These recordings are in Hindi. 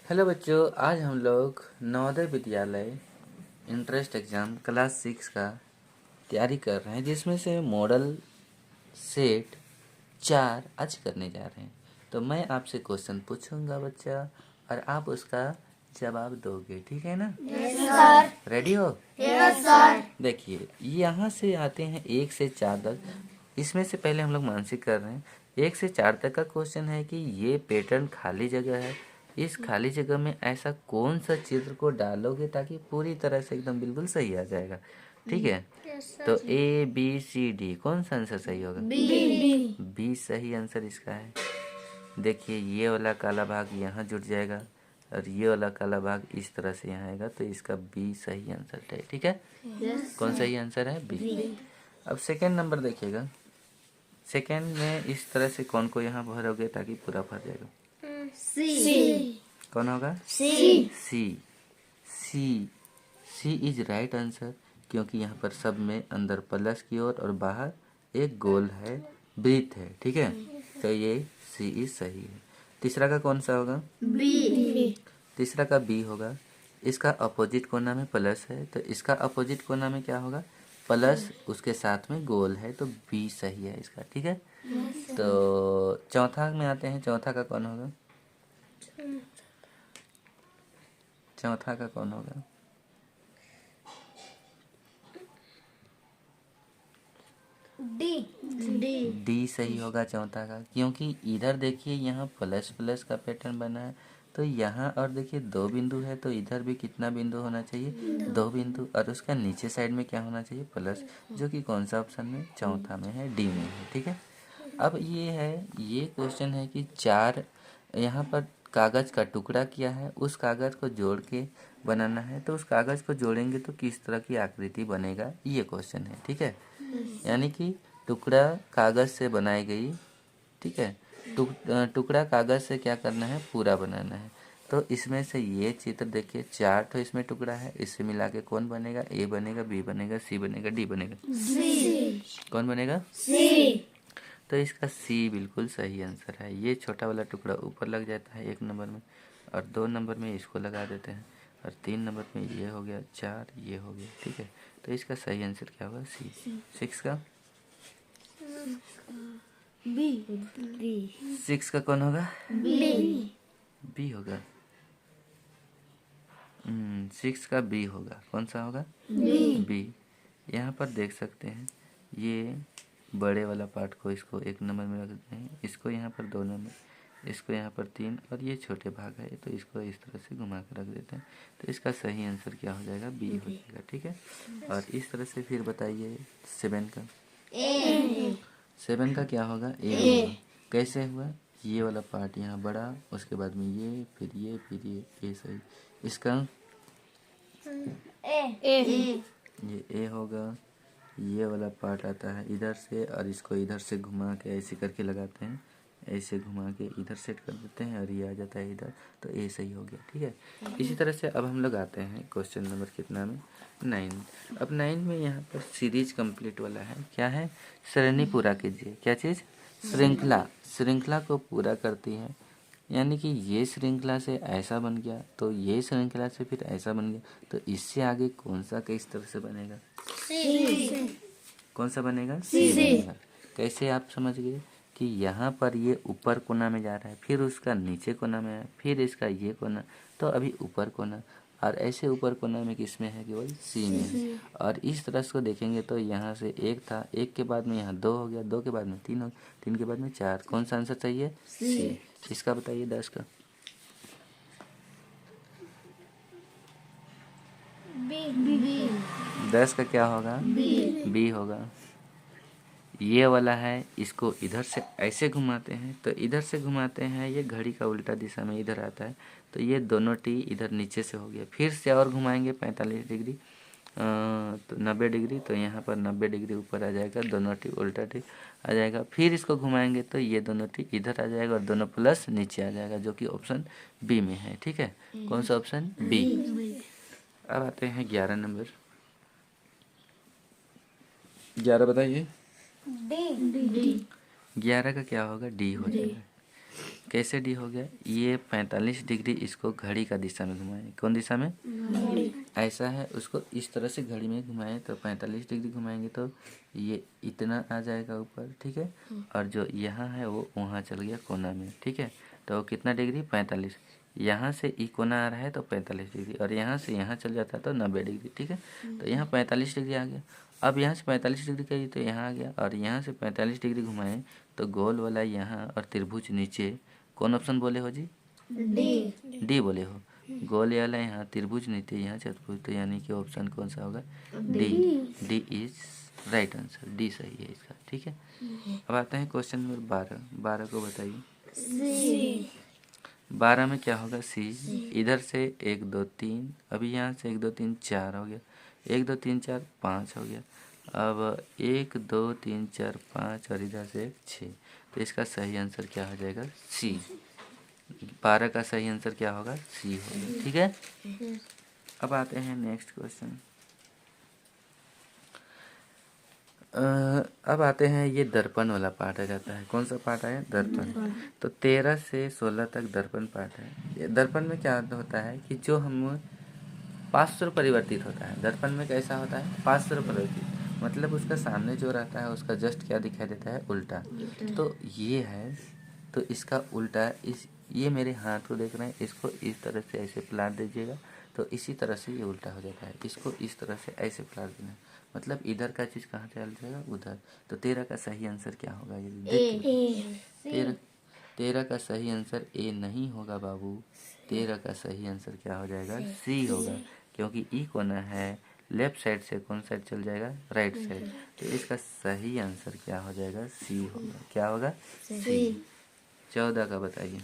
हेलो बच्चों, आज हम लोग Navodaya Vidyalaya entrance exam class 6 का तैयारी कर रहे हैं, जिसमें से मॉडल सेट 4 आज करने जा रहे हैं। तो मैं आपसे क्वेश्चन पूछूंगा बच्चा, और आप उसका जवाब दोगे, ठीक है ना? Yes sir. रेडी हो? Yes sir. देखिए, यहाँ से आते हैं 1 से 4 तक। इसमें से पहले हम लोग मानसिक कर रहे हैं। 1 से 4 तक का क्वेश्चन है कि ये पैटर्न खाली जगह है, इस खाली जगह में ऐसा कौन सा चित्र को डालोगे ताकि पूरी तरह से एकदम बिल्कुल सही आ जाएगा, ठीक है? तो ए बी सी डी, कौन सा आंसर सही होगा? बी सही आंसर इसका है। देखिए, ये वाला काला भाग यहाँ जुट जाएगा और ये वाला काला भाग इस तरह से यहाँ आएगा, तो इसका बी सही आंसर है, ठीक है? कौन सही आंसर है? बी। अब सेकेंड नंबर देखिएगा। सेकेंड में इस तरह से कौन को यहाँ भरोगे ताकि पूरा भर जाएगा? सी। कौन होगा? सी। सी। सी सी इज राइट आंसर, क्योंकि यहाँ पर सब में अंदर प्लस की ओर और बाहर एक गोल है, वृत्त है, ठीक है? तो ये सी इज सही है। तीसरा का कौन सा होगा? बी। तीसरा का बी होगा। इसका अपोजिट कोना में प्लस है, तो इसका अपोजिट कोना में क्या होगा? प्लस, उसके साथ में गोल है, तो बी सही है इसका, ठीक है? तो चौथा में आते हैं। चौथा का कौन होगा? चौथा का कौन होगा? डी सही होगा चौथा का, क्योंकि इधर देखिए यहाँ प्लस प्लस का पैटर्न बना है, तो यहाँ और देखिए 2 बिंदु है, तो इधर भी कितना बिंदु होना चाहिए? 2 बिंदु। और उसका नीचे साइड में क्या होना चाहिए? प्लस, जो कि कौन सा ऑप्शन में? चौथा में है, डी में है, ठीक है? अब ये क्वेश्चन है कि 4 यहाँ पर कागज़ का टुकड़ा किया है, उस कागज़ को जोड़ के बनाना है, तो उस कागज़ को जोड़ेंगे तो किस तरह की आकृति बनेगा, ये क्वेश्चन है, ठीक है? यानी कि टुकड़ा कागज़ से बनाई गई, ठीक है? टुकड़ा कागज़ से क्या करना है? पूरा बनाना है। तो इसमें से ये चित्र देखिए, 4 तो इसमें टुकड़ा है, इससे मिला के कौन बनेगा? ए बनेगा, बी बनेगा, सी बनेगा, डी बनेगा। कौन बनेगा? सी। तो इसका सी बिल्कुल सही आंसर है। ये छोटा वाला टुकड़ा ऊपर लग जाता है 1 नंबर में, और 2 नंबर में इसको लगा देते हैं, और 3 नंबर में ये हो गया, 4 ये हो गया, ठीक है? तो इसका सही आंसर क्या होगा? सी। 6 का? बी। 6 का कौन होगा? बी। बी होगा। 6 का बी होगा। कौन सा होगा? बी। यहाँ पर देख सकते हैं, ये बड़े वाला पार्ट को इसको 1 नंबर में रख देते हैं, इसको यहाँ पर 2 नंबर, इसको यहाँ पर 3, और ये छोटे भाग है तो इसको इस तरह से घुमा कर रख देते हैं। तो इसका सही आंसर क्या हो जाएगा? बी हो जाएगा, ठीक है? और इस तरह से फिर बताइए 7 का। 7 का क्या होगा? ए होगा। कैसे हुआ? ये वाला पार्ट यहाँ बड़ा, उसके बाद में ये, फिर ये, फिर ये सही। इसका ये ए होगा। ये वाला पार्ट आता है इधर से, और इसको इधर से घुमा के ऐसे करके लगाते हैं, ऐसे घुमा के इधर सेट कर देते हैं, और ये आ जाता है इधर, तो ए सही हो गया, ठीक है? इसी तरह से अब हम लोग आते हैं क्वेश्चन नंबर कितना में? 9। अब 9 में यहाँ पर सीरीज कंप्लीट वाला है। क्या है? श्रेणी पूरा कीजिए। क्या चीज़? श्रृंखला। श्रृंखला को पूरा करती है, यानी कि ये श्रृंखला से ऐसा बन गया, तो ये श्रृंखला से फिर ऐसा बन गया, तो इससे आगे कौन सा किस तरह से बनेगा? कौन सा बनेगा? सी बनेगा। कैसे आप समझ गए? कि यहाँ पर ये ऊपर कोना में जा रहा है, फिर उसका नीचे कोना में है, फिर इसका ये कोना, तो अभी ऊपर कोना, और ऐसे ऊपर कोना में किस में है? केवल सी में है। और इस तरह से देखेंगे तो यहाँ से 1 था, 1 के बाद में यहाँ 2 हो गया, 2 के बाद में 3 हो गया, 3 के बाद में 4। कौन सा आंसर चाहिए? सी। इसका बताइए 10 का। बी। 10 का क्या होगा? बी होगा। ये वाला है, इसको इधर से ऐसे घुमाते हैं, तो इधर से घुमाते हैं, ये घड़ी का उल्टा दिशा में इधर आता है, तो ये दोनों टी इधर नीचे से हो गया। फिर से और घुमाएंगे 45 डिग्री, तो 90 डिग्री, तो यहाँ पर 90 डिग्री ऊपर आ जाएगा, दोनों टी उल्टा टी आ जाएगा। फिर इसको घुमाएंगे तो ये दोनों टी इधर आ जाएगा, और दोनों प्लस नीचे आ जाएगा, जो कि ऑप्शन बी में है, ठीक है? कौन सा ऑप्शन? बी। अब आते हैं 11 नंबर। 11 बताइए। 11 का क्या होगा? डी हो जाएगा। कैसे डी हो गया? ये 45 डिग्री इसको घड़ी का दिशा में घुमाएं। कौन दिशा में? ऐसा है, उसको इस तरह से घड़ी में घुमाएं तो 45 डिग्री घुमाएंगे तो ये इतना आ जाएगा ऊपर, ठीक है। और जो यहाँ है वो वहाँ चल गया कोना में, ठीक है। तो कितना डिग्री? 45। यहाँ से ई कोना आ रहा है तो 45 डिग्री, और यहाँ से यहाँ चल जाता है तो 90 डिग्री, ठीक है। तो यहाँ 45 डिग्री आ गया। अब यहाँ से 45 डिग्री करी तो यहाँ आ गया, और यहाँ से 45 डिग्री घुमाएं तो गोल वाला यहाँ और त्रिभुज नीचे। कौन ऑप्शन बोले हो जी? डी बोले हो। गोल वाला यहाँ, त्रिभुज नीचे यहाँ चतुर्भुज, तो यानी कि ऑप्शन कौन सा होगा? D. D is right answer, D सही है इसका, ठीक है। अब आते हैं क्वेश्चन नंबर 12। 12 को बताइए। 12 में क्या होगा? सी। इधर से 1 2 3, अभी यहाँ से 1 2 3 4 हो गया, 1 2 3 4 5 हो गया। अब 1 2 3 4 5 और इधर से 6, तो इसका सही आंसर क्या हो जाएगा? सी। 12 का सही आंसर क्या होगा? सी होगा, ठीक है। अब आते हैं नेक्स्ट क्वेश्चन। अब आते हैं, ये दर्पण वाला पार्ट आ जाता है। कौन सा पार्ट है? दर्पण। तो 13 से 16 तक दर्पण पार्ट है। ये दर्पण में क्या होता है कि जो हम पार्श्व परिवर्तित होता है। दर्पण में कैसा होता है? पार्श्व परिवर्तित, मतलब उसका सामने जो रहता है उसका जस्ट क्या दिखाई देता है? उल्टा। तो ये है, तो इसका उल्टा ये मेरे हाथ को देख रहे हैं, इसको इस तरह से ऐसे पलट दीजिएगा तो इसी तरह से ये उल्टा हो जाता है। इसको इस तरह से ऐसे पलट देना, मतलब इधर का चीज़ कहाँ चल जाएगा? उधर। तो 13 का सही आंसर क्या होगा? ये देखिए, 13 का सही आंसर ए नहीं होगा बाबू। 13 का सही आंसर क्या हो जाएगा? सी होगा, क्योंकि ई कोना है, लेफ्ट साइड से कौन साइड चल जाएगा? Right side. तो इसका सही आंसर क्या हो जाएगा? सी होगा। क्या होगा? सी। 14 का बताइए।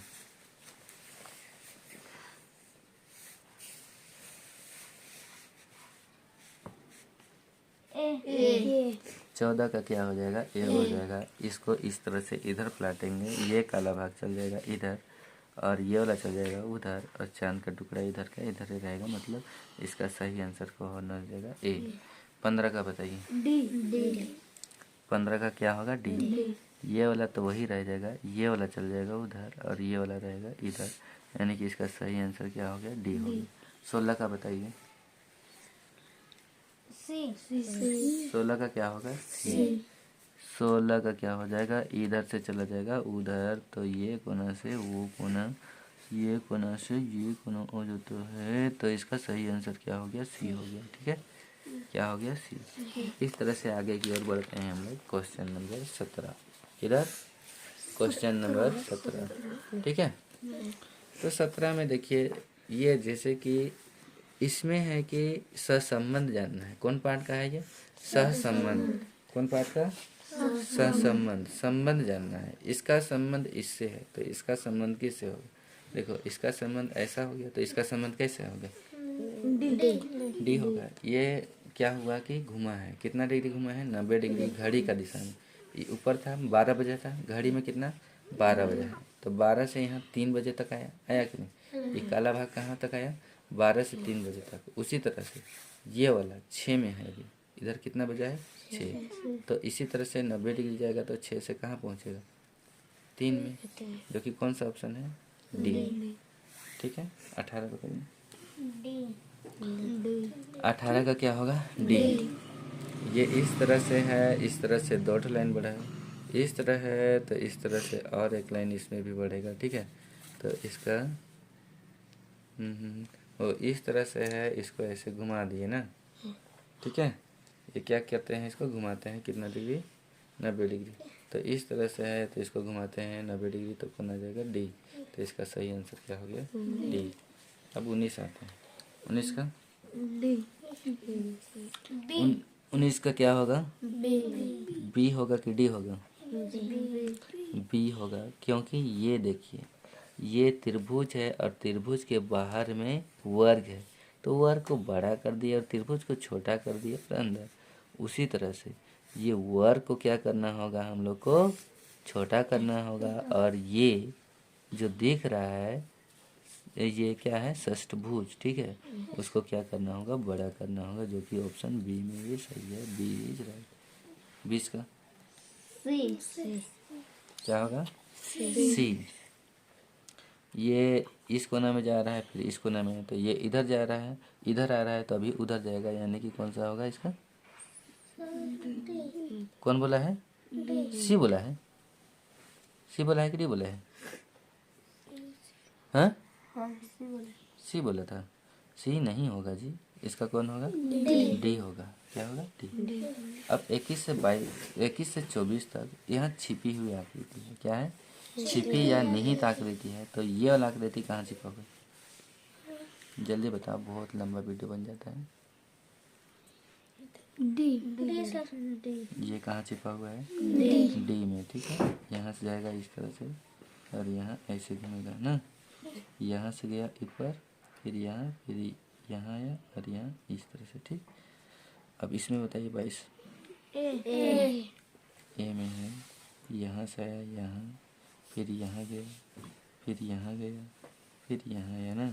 14 का क्या हो जाएगा? ए हो जाएगा। इसको इस तरह से इधर पलटेंगे, ये काला भाग चल जाएगा इधर, और ये वाला चल जाएगा उधर, और चांद का टुकड़ा इधर का इधर ही रहेगा, मतलब इसका सही आंसर को होना जाएगा ए। 15 का बताइए। 15 का क्या होगा? डी। ये वाला तो वही रह जाएगा, ये वाला चल जाएगा उधर, और ये वाला रहेगा इधर, यानी कि इसका सही आंसर क्या हो गया? डी हो गया। 16 का बताइए। 16 का क्या होगा? सी। 16 का क्या हो जाएगा? इधर से चला जाएगा उधर, तो ये कोना से वो कोना, ये कोना से ये कोना हो जाता है, तो इसका सही आंसर क्या हो गया? सी हो गया, ठीक है। क्या हो गया? सी। इस तरह से आगे की ओर बढ़ते हैं हम लोग। क्वेश्चन नंबर 17, इधर क्वेश्चन नंबर 17, ठीक है। तो 17 में देखिए, ये जैसे कि इसमें है कि सहसंबंध जानना है। कौन पार्ट का है ये? सहसंबंध। कौन पार्ट का? सहसंबंध। संबंध जानना है। इसका संबंध इससे है तो इसका संबंध किससे होगा? देखो, इसका संबंध ऐसा हो गया तो इसका संबंध कैसे होगा? डी होगा। ये क्या हुआ कि घुमा है, कितना डिग्री घुमा है? 90 डिग्री घड़ी का दिशा में। ये ऊपर था 12 बजे था, घड़ी में कितना? 12 बजे है, तो 12 से यहाँ 3 बजे तक आया कि नहीं? ये काला भाग कहाँ तक आया? 12 से 3 बजे तक। उसी तरह से ये वाला 6 में है अभी, इधर कितना बजा है? 6। तो इसी तरह से 90 डिग्री जाएगा तो 6 से कहाँ पहुँचेगा? 3 में, जो कि कौन सा ऑप्शन है? डी, ठीक है। 18 बताइए। 18 का क्या होगा? डी। ये इस तरह से है, इस तरह से 2 लाइन बढ़ा है, इस तरह है तो इस तरह से और एक लाइन इसमें भी बढ़ेगा, ठीक है। तो इसका वो इस तरह से है, इसको ऐसे घुमा दिए ना, ठीक है। ये क्या कहते हैं? इसको घुमाते हैं कितना डिग्री? 90 डिग्री। तो इस तरह से है तो इसको घुमाते हैं 90 डिग्री, तो कौन आ जाएगा? डी। तो इसका सही आंसर क्या हो गया? डी। अब 19 आते हैं। 19 का 19 का क्या होगा? बी होगा कि डी होगा? बी होगा, क्योंकि ये देखिए, ये त्रिभुज है और त्रिभुज के बाहर में वर्ग है, तो वर्ग को बड़ा कर दिया और त्रिभुज को छोटा कर दिया और अंदर। उसी तरह से ये वर्ग को क्या करना होगा? हम लोग को छोटा करना होगा, और ये जो दिख रहा है ये क्या है? षष्ठभुज, ठीक है। उसको क्या करना होगा? बड़ा करना होगा, जो कि ऑप्शन बी में भी सही है। B is right. 20 का क्या होगा? सी। ये इस कोना में जा रहा है, फिर इस कोना में है, तो ये इधर जा रहा है, इधर आ रहा है, तो अभी उधर जाएगा, यानी कि कौन सा होगा इसका? कौन बोला है? सी बोला है। सी बोला है कि डी बोला है? हाँ, सी बोला था। सी नहीं होगा जी, इसका कौन होगा? डी होगा। क्या होगा? डी। अब 21 से 24 तक यहाँ छिपी हुई आकृति है। क्या है? छिपी या निहित आकृति है। तो ये वाला आकृति कहाँ छिपा हुआ है? जल्दी बताओ, बहुत लंबा वीडियो बन जाता है। ये कहाँ छिपा हुआ है? डी में। ठीक है, यहाँ से जाएगा इस तरह से और यहाँ ऐसे घूमेगा ना, यहाँ से गया ऊपर, फिर यहाँ आया और यहाँ इस तरह से। ठीक, अब इसमें बताइए 22 ए में है, यहाँ से आया यहाँ, फिर यहाँ गया, फिर यहाँ गया, फिर यहाँ आया ना।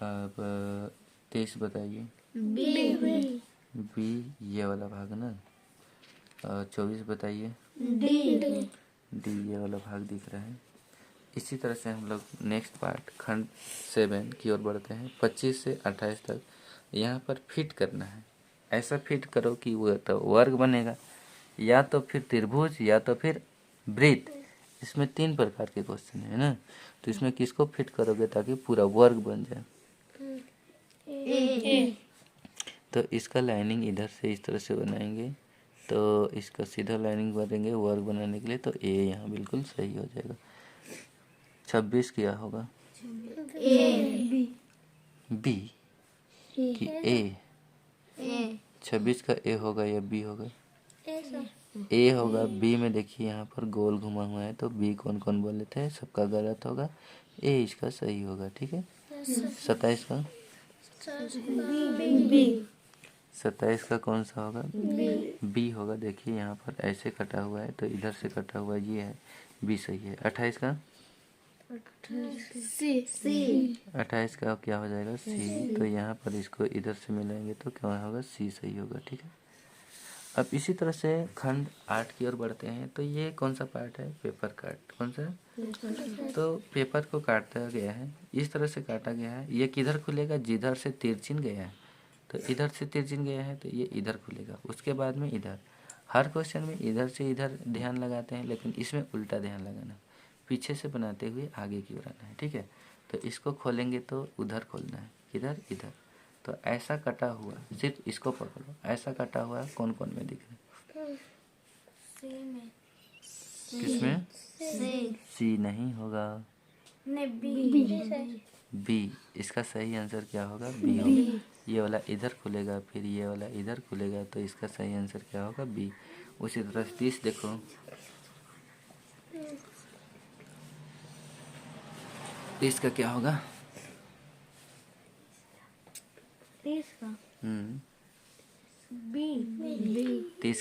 अब 23 बताइए। बी ये वाला भाग ना। और 24 बताइए। डी ये वाला भाग दिख रहा है। इसी तरह से हम लोग नेक्स्ट पार्ट खंड 7 की ओर बढ़ते हैं। 25 से 28 तक यहाँ पर फिट करना है। ऐसा फिट करो कि वो तो वर्ग बनेगा, या तो फिर त्रिभुज या तो फिर वृत्त। इसमें 3 प्रकार के क्वेश्चन है ना, तो इसमें किसको फिट करोगे ताकि पूरा वर्ग बन जाए? तो इसका लाइनिंग इधर से इस तरह से बनाएंगे, तो इसका सीधा लाइनिंग करेंगे वर्ग बनाने के लिए, तो ए यहाँ बिल्कुल सही हो जाएगा। 26 क्या होगा? बी कि ए? 26 का ए होगा या बी होगा? ए होगा। बी में देखिए यहाँ पर गोल घुमा हुआ है, तो बी कौन कौन बोले थे? सबका गलत होगा, ए इसका सही होगा। ठीक है, 27 का 27 का कौन सा होगा? बी होगा। देखिए यहाँ पर ऐसे कटा हुआ है, तो इधर से कटा हुआ ये है, बी सही है। 28 का 28 का क्या हो जाएगा? सी। तो यहाँ पर इसको इधर से मिलाएंगे तो क्या होगा? सी सही होगा। ठीक है, अब इसी तरह से खंड 8 की ओर बढ़ते हैं। तो ये कौन सा पार्ट है? पेपर काट। कौन सा? तो पेपर को काटा गया है, इस तरह से काटा गया है। ये किधर खुलेगा? जिधर से तिरछिन गया है, तो इधर से तिरछिन गया है तो ये इधर खुलेगा, उसके बाद में इधर। हर क्वेश्चन में इधर से इधर ध्यान लगाते हैं, लेकिन इसमें उल्टा ध्यान लगाना, पीछे से बनाते हुए आगे की ओर आना है। ठीक है, तो इसको खोलेंगे तो उधर खोलना है, किधर? इधर। तो ऐसा कटा हुआ, सिर्फ इसको पकड़ो, ऐसा कटा हुआ कौन कौन में दिख रहा है? किसमें? सी नहीं होगा, बी। इसका सही आंसर क्या होगा? बी होगा। ये वाला इधर खुलेगा, फिर ये वाला इधर खुलेगा, तो इसका सही आंसर क्या होगा? बी। उसी तरह से 30 देखो, 30 का क्या होगा? 30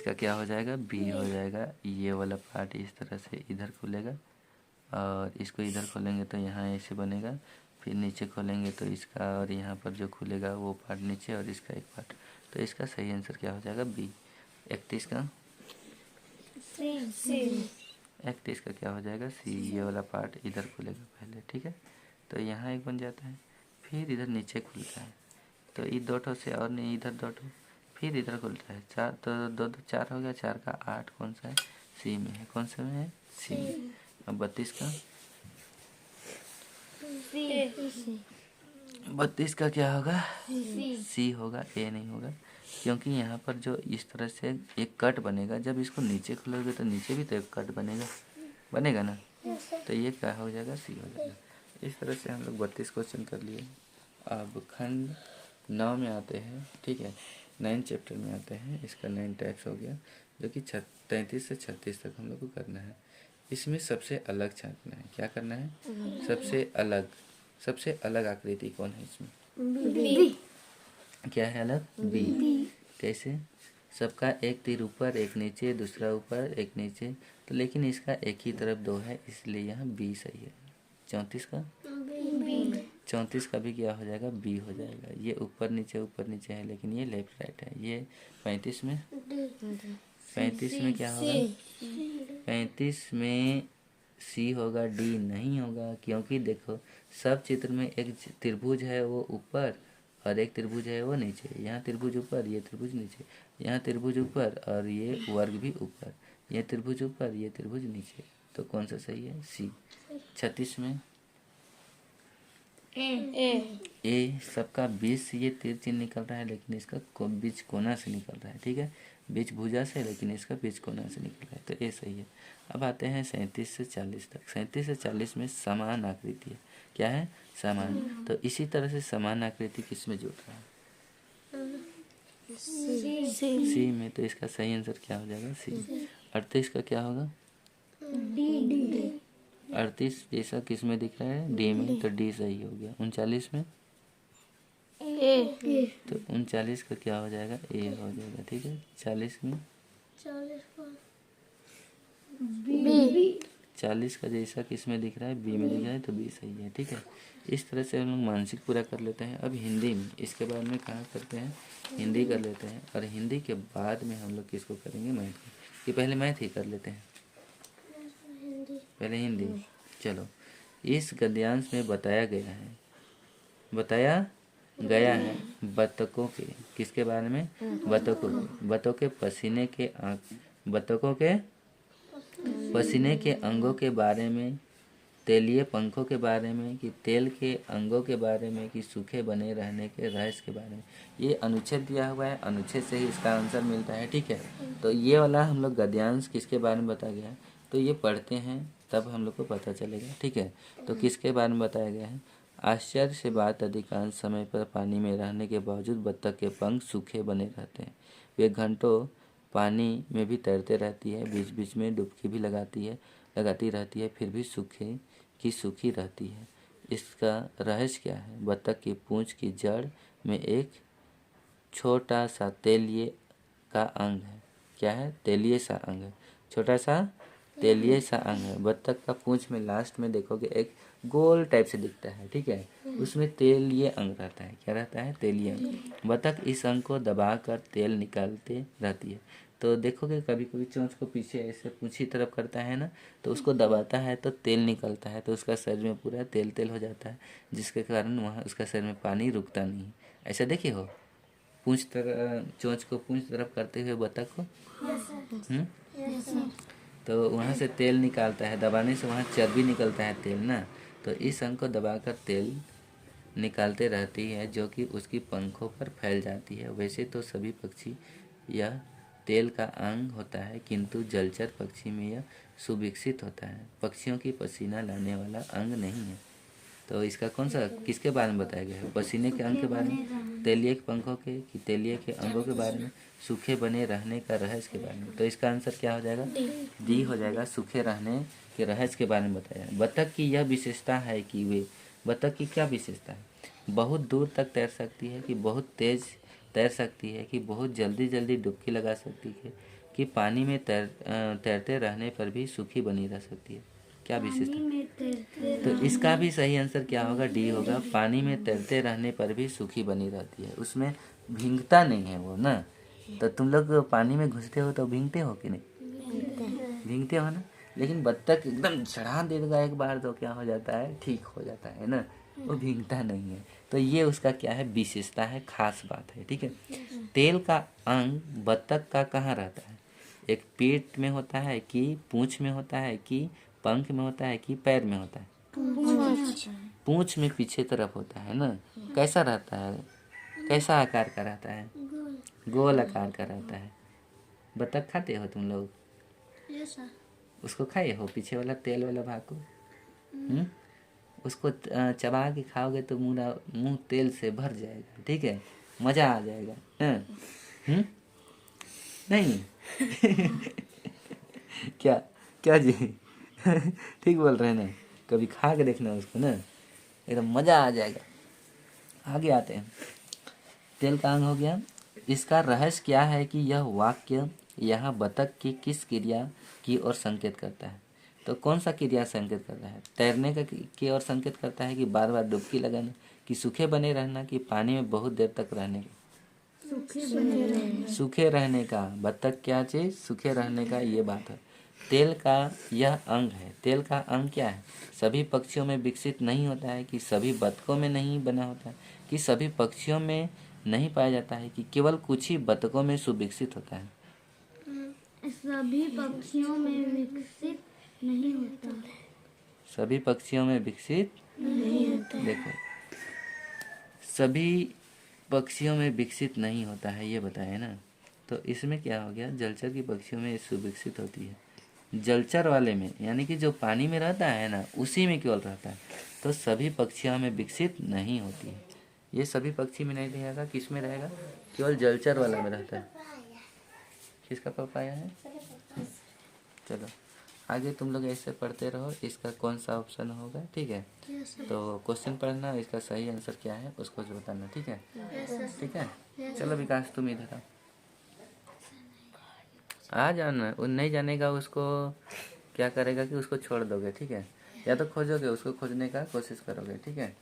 का क्या हो जाएगा? बी हो जाएगा। ये वाला पार्ट इस तरह से इधर खुलेगा, और इसको इधर खोलेंगे तो यहाँ ऐसे बनेगा, फिर नीचे खोलेंगे तो इसका, और यहाँ पर जो खुलेगा वो पार्ट नीचे और इसका एक पार्ट। तो इसका सही आंसर क्या हो जाएगा? बी। 31 का 31 का क्या हो जाएगा? सी। ये वाला पार्ट इधर खुलेगा पहले। ठीक है, तो यहाँ एक बन जाता है, फिर इधर नीचे खुलता है, तो ये 2 ठो से और नहीं, इधर 2 ठो, फिर इधर खुलता है 4, तो 2 2 4 हो गया। 4 का 8 कौन सा है? सी में है। कौन से में है? सी में। अब 32 का 32 का क्या होगा? सी होगा, ए नहीं होगा, क्योंकि यहाँ पर जो इस तरह से एक कट बनेगा, जब इसको नीचे खोलोगे तो नीचे भी तो एक कट बनेगा ना, तो ये क्या हो जाएगा? सी हो जाएगा। इस तरह से हम लोग 32 क्वेश्चन कर लिए। अब खंड 9 में आते हैं। ठीक है, 9 चैप्टर में आते हैं। इसका 9 टाइप्स हो गया, जो कि 33 से 36 तक हम लोग को करना है। इसमें सबसे अलग छांटना है। क्या करना है? सबसे अलग आकृति कौन है इसमें? क्या है अलग? बी। कैसे? सबका एक तीर ऊपर, एक नीचे, दूसरा ऊपर, एक नीचे, तो लेकिन इसका एक ही तरफ 2 है, इसलिए यहाँ बी सही है। 34 का 34 का भी क्या हो जाएगा? बी हो जाएगा। ये ऊपर नीचे है, लेकिन ये लेफ्ट राइट है। ये 35 में क्या होगा? 35 में सी होगा, डी नहीं होगा, क्योंकि देखो सब चित्र में एक त्रिभुज है वो ऊपर और एक त्रिभुज है वो नीचे। यहाँ त्रिभुज ऊपर, ये त्रिभुज नीचे, यहाँ त्रिभुज ऊपर और ये वर्ग भी ऊपर, ये त्रिभुज ऊपर, ये त्रिभुज नीचे। तो कौन सा सही है? सी। 36 में ए सबका बीच से ये तीर चिन्ह निकल रहा है, लेकिन इसका बीच कोना से निकल रहा है। ठीक है, बीच भुजा से, लेकिन इसका बीच कोना से निकल रहा है, तो ए सही है। अब आते हैं 37 से 40 तक। 37 से 40 में समान आकृति है। क्या है? समान। तो इसी तरह से समान आकृति किस में जुड़ रहा है? सी में। तो इसका सही आंसर क्या हो जाएगा? सी। 38 का क्या होगा? 38 जैसा किस में दिख रहा है? डी में, तो डी सही हो गया। 39 में तो 39 का क्या हो जाएगा? ए हो जाएगा। ठीक है, 40 में 40 का जैसा किस में दिख रहा है? बी में दिख रहा है, तो बी सही है। ठीक है, इस तरह से हम लोग मानसिक पूरा कर लेते हैं। अब हिंदी में इसके बाद में कहाँ करते हैं? हिंदी कर लेते हैं, और हिंदी के बाद में हम लोग किसको करेंगे? मैथ को। कि पहले मैथ ही कर लेते हैं, पहले हिंदी। चलो, इस गद्यांश में बताया गया है बतखों के किसके बारे में? बतखों के पसीने के अंगों के बारे में, तेलीय पंखों के बारे में, कि तेल के अंगों के बारे में, कि सूखे बने रहने के रहस्य के बारे में। ये अनुच्छेद दिया हुआ है, अनुच्छेद से ही इसका आंसर मिलता है। ठीक है, तो ये वाला हम लोग गद्यांश किसके बारे में बताया गया है, तो ये पढ़ते हैं तब हम लोग को पता चलेगा। ठीक है, तो किसके बारे में बताया गया है? आश्चर्य से बात, अधिकांश समय पर पानी में रहने के बावजूद बत्तख के पंख सूखे बने रहते हैं। वे घंटों पानी में भी तैरते रहती है, बीच बीच में डुबकी भी लगाती रहती है, फिर भी सूखी रहती है। इसका रहस्य क्या है? बत्तख की पूंछ की जड़ में एक छोटा सा तेलिए का अंग है। क्या है? तेलिए सा अंग है, छोटा सा तेलिए सा अंग है। बत्तख का पूंछ में लास्ट में देखोगे एक गोल टाइप से दिखता है। ठीक है, उसमें तेलिए अंग रहता है। क्या रहता है? तेलिए अंग। बत्तख इस अंग को दबाकर तेल निकालते रहती है। तो देखोगे कभी कभी चोंच को पीछे ऐसे पूंछी तरफ करता है ना, तो उसको दबाता है तो तेल निकलता है, तो उसका शरीर में पूरा तेल तेल हो जाता है, जिसके कारण वहाँ उसका शरीर में पानी रुकता नहीं। ऐसा देखे हो? चोंच को पूंछ तरफ करते हुए बत्तख को। तो वहाँ से तेल निकालता है, दबाने से वहाँ चर्बी निकलता है, तेल ना। तो इस अंग को दबाकर तेल निकालते रहती है, जो कि उसकी पंखों पर फैल जाती है। वैसे तो सभी पक्षी यह तेल का अंग होता है, किंतु जलचर पक्षी में यह सुविकसित होता है। पक्षियों की पसीना लाने वाला अंग नहीं है। तो इसका कौन सा किसके बारे में बताया गया है? पसीने के अंग के बारे में, तेलिए के पंखों के, कि तेलिए के अंगों के बारे में, सूखे बने रहने का रहस्य के बारे में। तो इसका आंसर क्या हो जाएगा? डी हो जाएगा। सूखे रहने के रहस्य के बारे में बताया। बत्तख की यह विशेषता है कि बत्तख की क्या विशेषता है? बहुत दूर तक तैर सकती है, कि बहुत तेज तैर सकती है, कि बहुत जल्दी जल्दी डुबकी लगा सकती है, कि पानी में तैरते रहने पर भी सूखी बनी रह सकती है। क्या विशेषता? तो इसका भी सही आंसर क्या होगा? डी होगा। पानी में तैरते रहने पर भी सूखी बनी रहती है, उसमें भीगता नहीं है वो ना। तो तुम लोग पानी में घुसते हो तो भीगते हो कि नहीं? भीगते हो ना। लेकिन बत्तख एकदम चढ़ा देगा एक बार तो क्या हो जाता है? ठीक हो जाता है ना, वो भीगता नहीं है। तो ये उसका क्या है? विशेषता है, खास बात है। ठीक है, तेल का अंग बत्तख का कहाँ रहता है? एक पेट में होता है, कि पूंछ में होता है, कि पंख में होता है, कि पैर में होता है? पूंछ में पीछे तरफ होता है ना। कैसा रहता है? कैसा आकार का रहता है? गोल आकार का रहता है। बत्तख खाते हो तुम लोग? उसको खाए हो पीछे वाला तेल वाला भाग को? उसको चबा के खाओगे तो मुंह तेल से भर जाएगा। ठीक है, मजा आ जाएगा। नहीं क्या क्या जी? ठीक बोल रहे हैं ना। कभी खा के देखना उसको ना, एकदम मजा आ जाएगा। आगे आते हैं। तेल का अंग हो गया। इसका रहस्य क्या है कि यह वाक्य यहाँ बतख की किस क्रिया की ओर संकेत करता है? तो कौन सा क्रिया संकेत करता है? तैरने का की ओर संकेत करता है, कि बार बार डुबकी लगाना, कि सूखे बने रहना, कि पानी में बहुत देर तक रहने का? सूखे रहने का। बत्तख क्या चीज? सूखे रहने का, ये बात है। तेल का यह अंग है। तेल का अंग क्या है? सभी पक्षियों में विकसित नहीं होता है, कि सभी बतखों में नहीं बना होता है, कि सभी पक्षियों में नहीं पाया जाता है, कि केवल कुछ ही बतखों में सुविकसित होता है। सभी पक्षियों में विकसित नहीं होता। सभी पक्षियों में विकसित नहीं होता। देखो, सभी पक्षियों में विकसित नहीं होता है, ये बताया ना। तो इसमें क्या हो गया? जलचर की पक्षियों में सुविकसित होती है, जलचर वाले में यानी कि जो पानी में रहता है ना, उसी में केवल रहता है। तो सभी पक्षियों में विकसित नहीं होती है। ये सभी पक्षी में नहीं रहेगा, किस में रहेगा? केवल जलचर वाला में रहता है। किसका पपाया है? चलो आगे तुम लोग ऐसे पढ़ते रहो, इसका कौन सा ऑप्शन होगा, ठीक है? तो क्वेश्चन पढ़ना, इसका सही आंसर क्या है उसको जो बताना, ठीक है? ठीक है, चलो विकास तुम इधर आ जाना। वो नहीं जानेगा उसको क्या करेगा कि उसको छोड़ दोगे, ठीक है? या तो खोजोगे, उसको खोजने का कोशिश करोगे, ठीक है?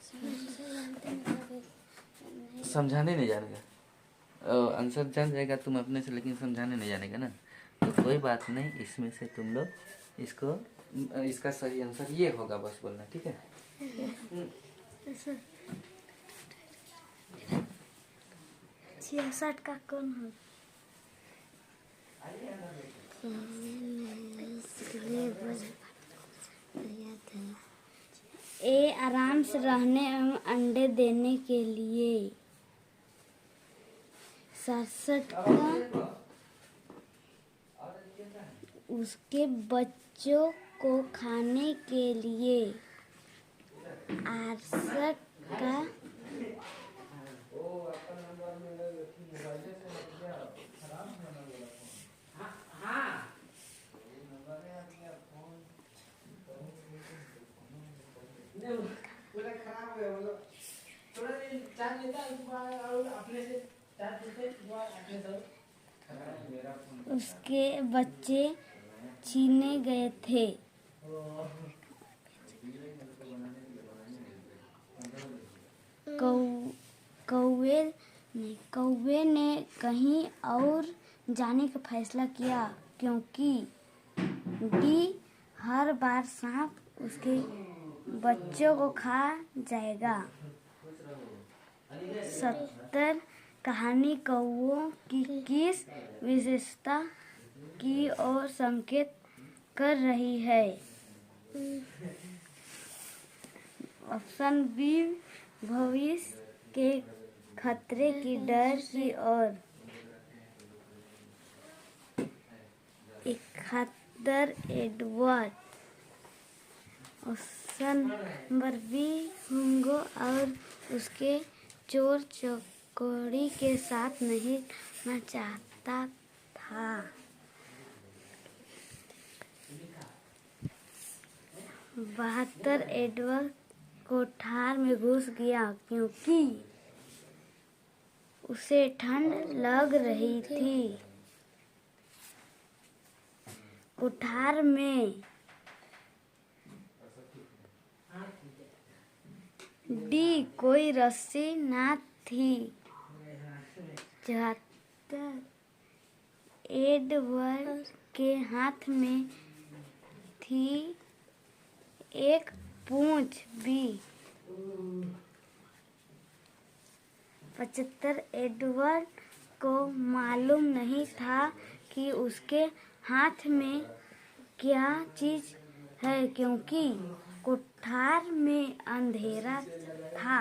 समझाने नहीं जानेगा, आंसर जान जाएगा तुम अपने से, लेकिन समझाने नहीं जानेगा ना। तो कोई बात नहीं, इसमें से तुम लोग इसको, इसका सही आंसर ये होगा, बस बोलना, ठीक है? 66 का कौन हो? ए आराम से रहने एवं अंडे देने के लिए। 67 का उसके बच्चों को खाने के लिए। 68 का उसके बच्चे छीने गए थे। कौवे ने कहीं और जाने का फैसला किया, क्योंकि डी हर बार सांप उसके बच्चों को खा जाएगा। 70 कहानी कौवों की किस विशेषता की ओर संकेत कर रही है? ऑप्शन बी भविष्य के खतरे की डर की ओर। 71 एडवर्ड। ऑप्शन नंबर बी हुंगो और उसके चोर चकोरी के साथ नहीं रहना चाहता था। 72 एडवर्ड कोठार में घुस गया, क्योंकि उसे ठंड लग रही थी। कोठार में डी कोई रस्सी ना थी। 74 एडवर्ड के हाथ में थी एक पूंछ भी। 75 एडवर्ड को मालूम नहीं था कि उसके हाथ में क्या चीज है, क्योंकि कोठार में अंधेरा था।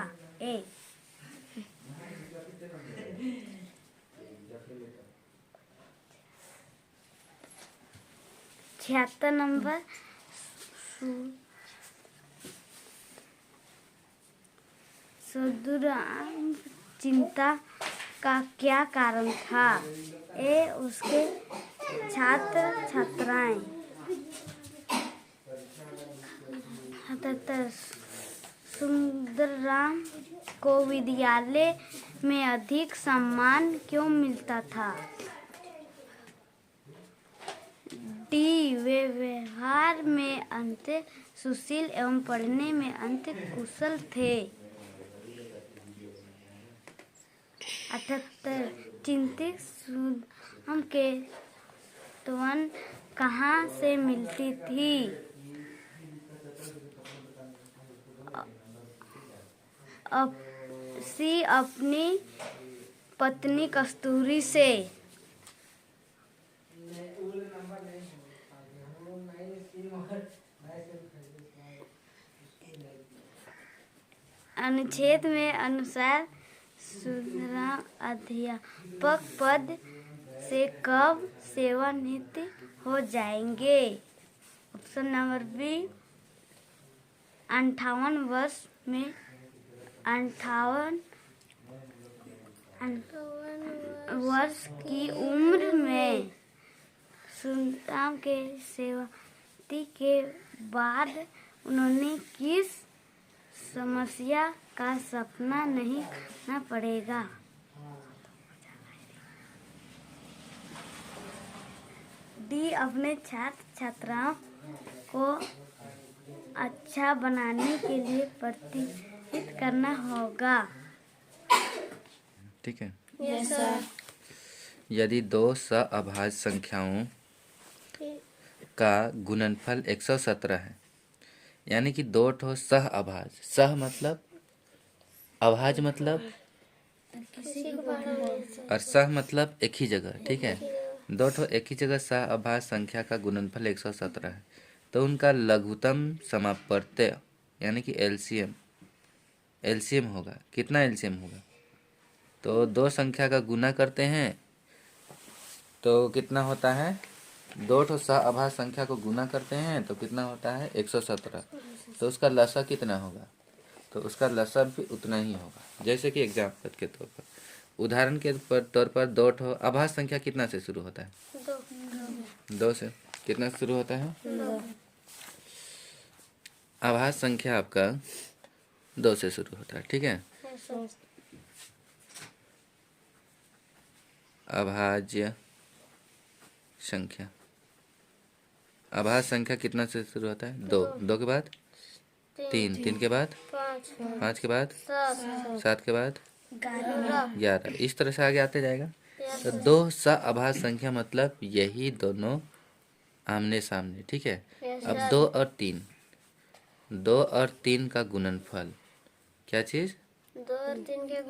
76 नंबर सुदूराम चिंता का क्या कारण था? ए उसके छात्र छात्राएं। 77 सुंदरराम को विद्यालय में अधिक सम्मान क्यों मिलता था? डी वे व्यवहार में अत्यंत सुशील एवं पढ़ने में अत्यंत कुशल थे। 78 चिंतित सुदाम के त्वचा कहाँ से मिलती थी? सी अपनी पत्नी कस्तूरी से। अनुच्छेद में अनुसार सुधराम अध्यापक पद से कब सेवानिवृत्त हो जाएंगे? ऑप्शन नंबर बी 58 वर्ष में। 58 वर्ष की उम्र में। सुधराम के सेवानिवृत्ति के बाद उन्होंने किस समस्या का सामना नहीं करना पड़ेगा? डी अपने छात्र छात्राओं को अच्छा बनाने के लिए प्रोत्साहित करना होगा। ठीक है। Yes sir. यदि दो सअभाज्य संख्याओं का गुणनफल 117 है, यानी कि दो ठो सह अभाज्य। सह मतलब अभाज्य मतलब और सह मतलब एक ही जगह। ठीक है, दो ठो एक ही जगह सह अभाज्य संख्या का गुणनफल 117 है, तो उनका लघुत्तम समापवर्त्य यानी कि एलसीएम होगा। कितना एलसीएम होगा? तो दो संख्या का गुना करते हैं तो कितना होता है? दो ठो सह अभाज्य संख्या को गुना करते हैं तो कितना होता है? 117। तो उसका लसा कितना होगा? तो उसका लसा भी उतना ही होगा। जैसे कि एग्जाम्पल के तौर पर, उदाहरण के तौर पर दो ठो अभाज्य संख्या कितना से शुरू होता है? 2 से। कितना से शुरू होता है? अभाज्य संख्या आपका 2 से शुरू होता है। ठीक है, अभाज्य संख्या। अभाज्य संख्या कितना से शुरू होता है? 2। 2 के बाद 3, 3 के बाद 5 के बाद 7 के बाद 11। इस तरह से आगे आते जाएगा। तो दो सअभाज्य संख्या मतलब यही दोनों आमने सामने। ठीक है, अब 2 और 3, 2 और 3 का गुणनफल, क्या चीज? 2 और 3 के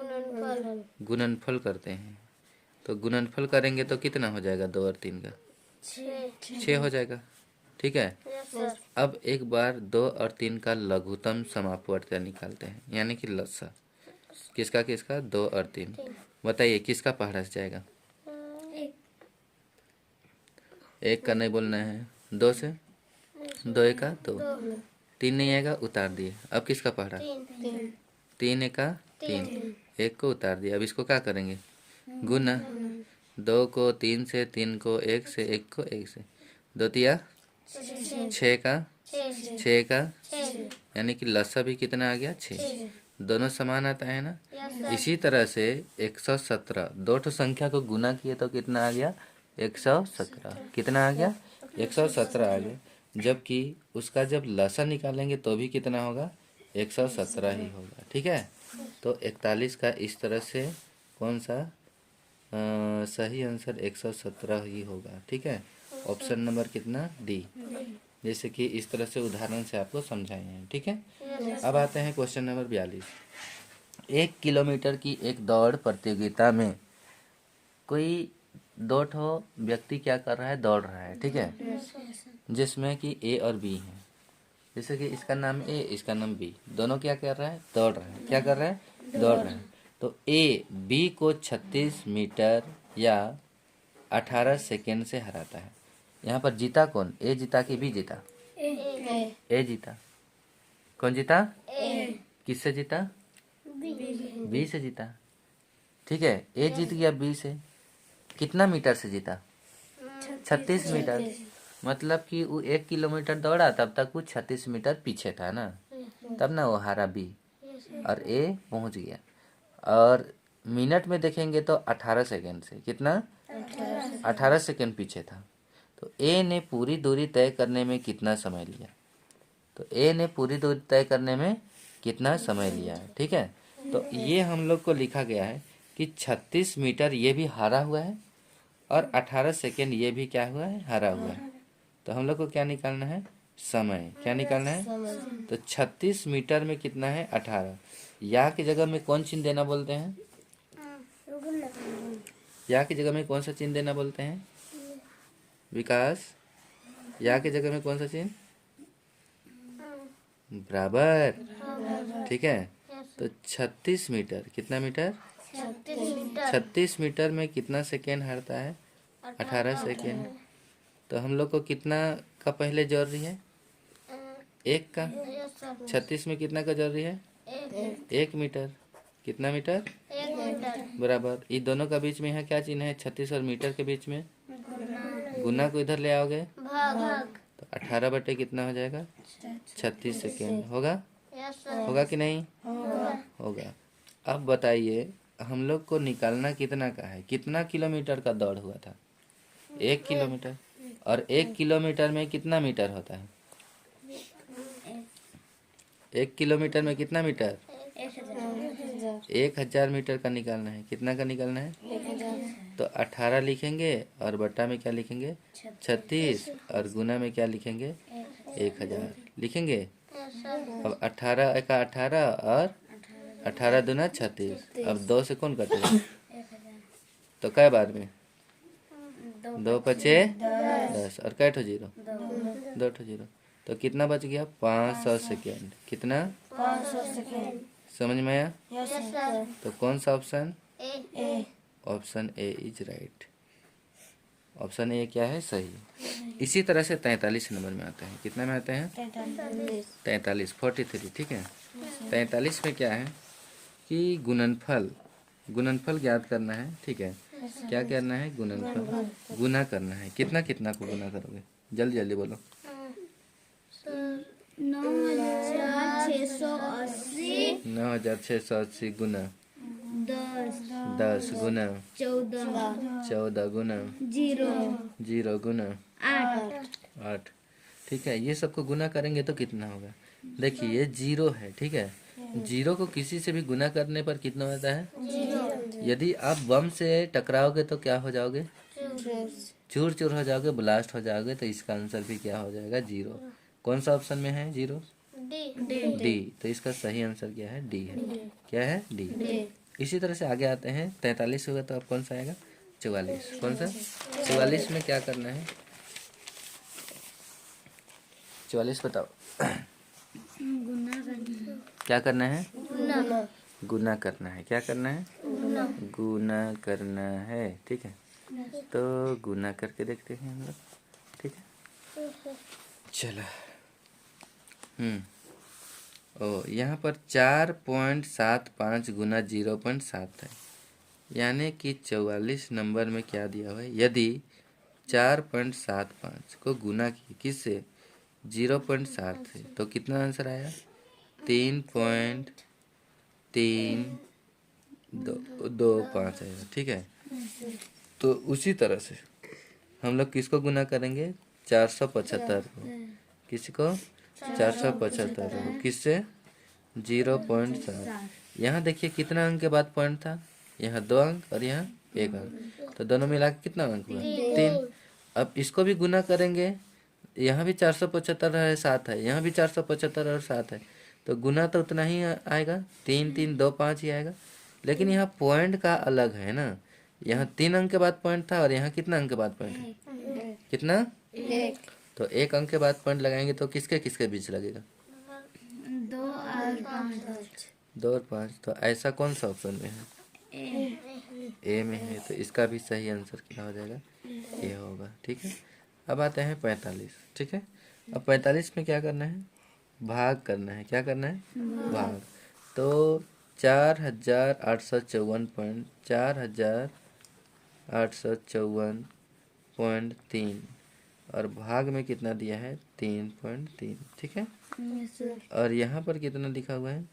गुणनफल करते हैं। तो गुणनफल करेंगे तो कितना हो जाएगा? 2 और 3 का 6 हो जाएगा। ठीक है, अब एक बार 2 और 3 का लघुत्तम समापवर्त्य निकालते हैं, यानी कि लसा। किसका किसका? 2 और 3। बताइए किसका पहाड़ा से जाएगा? 1 का नहीं बोलना है। 2 से 2 1 का 2, 3 नहीं आएगा, उतार दिए। अब किसका पहाड़ा? 3 1 का 3, 1 को उतार दिया। अब इसको क्या करेंगे? गुना। 2 को 3 से, 3 को 1 से, 1 को 1 से, 2 तिया 6 का 6 का, यानी कि लसा भी कितना आ गया? 6। दोनों समान आता है ना। इसी तरह से 117 दो ठो संख्या को गुना किए तो कितना आ गया? 117। कितना आ गया? 117 आ गया। जबकि उसका जब लसा निकालेंगे तो भी कितना होगा? 117 ही होगा। ठीक है, तो 41 का इस तरह से कौन सा सही आंसर 117 ही होगा। ठीक है, ऑप्शन नंबर कितना? डी। जैसे कि इस तरह से उदाहरण से आपको समझाए हैं। ठीक है, अब आते हैं क्वेश्चन नंबर 42। 1 किलोमीटर की एक दौड़ प्रतियोगिता में कोई दो ठो व्यक्ति क्या कर रहा है? दौड़ रहा है। ठीक है, जिसमें कि ए और बी है। जैसे कि इसका नाम ए, इसका नाम बी, दोनों क्या कर रहा है? दौड़ रहा है। क्या कर रहा है? दौड़ रहा है। तो ए बी को 36 मीटर या 18 सेकेंड से हराता है। यहाँ पर जीता कौन? ए जीता कि बी जीता? ए जीता। कौन जीता? किससे जीता? बी से जीता। ठीक है, ए जीत गया बी से। कितना मीटर से जीता? 36 मीटर। मतलब कि वो 1 किलोमीटर दौड़ा, तब तक वो 36 मीटर पीछे था ना, तब ना वो हारा बी और ए पहुंच गया। और मिनट में देखेंगे तो 18 सेकेंड से। कितना? 18 सेकेंड पीछे था। तो ए ने पूरी दूरी तय करने में कितना समय लिया? तो ए ने पूरी दूरी तय करने में कितना समय लिया है? ठीक है, तो ये हम लोग को लिखा गया है कि 36 मीटर ये भी हारा हुआ है और 18 सेकेंड ये भी क्या हुआ है? हारा हुआ है। तो हम लोग को क्या निकालना है? समय। क्या निकालना है? तो 36 मीटर में कितना है? 18। या की जगह में कौन चिन्ह देना बोलते हैं? या की जगह में कौन सा चिन्ह देना बोलते हैं विकास? या की जगह में कौन सा चिन्ह? बराबर। ठीक है, तो 36 मीटर, कितना मीटर? 36 मीटर में कितना सेकेंड हारता है? 18 सेकेंड। तो हम लोग को कितना का पहले जरूरी है? 1 का। 36 में कितना का जरूरी है? 1 मीटर। कितना मीटर? 1 मीटर। बराबर। इन दोनों का बीच में यहाँ क्या चिन्ह है? 36 और मीटर के बीच में गुना को इधर ले आओगे भाग। तो 18 बटे कितना हो जाएगा? 36 सेकेंड। होगा? Yes sir. होगा कि नहीं? होगा। अब बताइए हम लोग को निकालना कितना का है? कितना किलोमीटर का दौड़ हुआ था? 1 किलोमीटर। और 1 किलोमीटर में कितना मीटर होता है? 1 किलोमीटर में कितना मीटर? 1000 मीटर का निकालना है। कितना का निकालना है? तो 18 लिखेंगे और बट्टा में क्या लिखेंगे? 36। और गुना में क्या लिखेंगे? 1000 लिखेंगे। Yes sir. अब 18 का 18 और 18 दूना 36। अब 2 से कौन कटेगा? तो कै बार में? 2 पचे 10 और कै ठो जीरो? 2 ठो जीरो। तो कितना बच गया? 500 सेकेंड। कितना? 500 सेकेंड। समझ में आया? Yes sir. तो कौन सा option? A. Option A is right. Option A क्या है? सही। इसी तरह से 43 नंबर में आते हैं। कितना में आते हैं? 43, 43। ठीक है, 43 में क्या है कि गुणनफल ज्ञात करना है। ठीक है, क्या करना है? गुणनफल गुना करना है। कितना कितना को गुना करोगे? जल्दी जल्दी बोलो। सर 9680 9680 गुना 10 गुना 14 गुना 0 गुना 8। ठीक है, ये सबको गुना करेंगे तो कितना होगा? देखिए ये 0 है। ठीक है, 0 को किसी से भी गुना करने पर कितना होता है? यदि आप बम से टकराओगे तो क्या हो जाओगे? चूर चूर हो जाओगे, ब्लास्ट हो जाओगे। तो इसका आंसर भी क्या हो जाएगा? 0। कौन सा ऑप्शन में है 0? डी। डी। तो इसका सही आंसर क्या है? डी है। क्या है? डी। इसी तरह से आगे आते हैं। 43 होगा तो अब कौन सा आएगा? 44। कौन सा? 44 में क्या करना है? 44 बताओ। क्या करना है? गुना करना है। क्या करना है? गुना करना है। ठीक है, तो गुना करके देखते हैं हम लोग। ठीक है, चलो। यहाँ पर 4.75 गुना 0.7 है, यानी कि 44 नंबर में क्या दिया हुआ है? यदि 4.75 को गुना की किससे? 0.7 से, तो कितना आंसर आया? 3.325 आएगा। ठीक है, तो उसी तरह से हम लोग किसको गुना करेंगे? 475 को। किसको? 475 को किससे? 0.7। यहाँ देखिए कितना अंक के बाद पॉइंट था? यहाँ 2 अंक और यहाँ 1 अंक। तो दोनों मिला के कितना अंक हुआ? 3। अब इसको भी गुना करेंगे। यहाँ भी 475 है, 7 है। यहाँ भी 475 और 7 है। तो गुना तो उतना ही आएगा, 3 3 2 5 ही आएगा। लेकिन यहाँ पॉइंट का अलग है ना। यहाँ 3 अंक के बाद पॉइंट था और यहाँ कितना अंक के बाद पॉइंट है? कितना? 1। तो 1 अंक के बाद पॉइंट लगाएंगे तो किसके किसके बीच लगेगा? 2 और 5। 2 और 5। तो ऐसा कौन सा ऑप्शन में है? ए में है। तो इसका भी सही आंसर क्या हो जाएगा? ए होगा। ठीक है, अब आते हैं 45। ठीक है, अब 45 में क्या करना है? भाग करना है। क्या करना है? भाग। तो 4854.3 और भाग में कितना दिया है? 3.3। ठीक है, और यहाँ पर कितना लिखा हुआ है?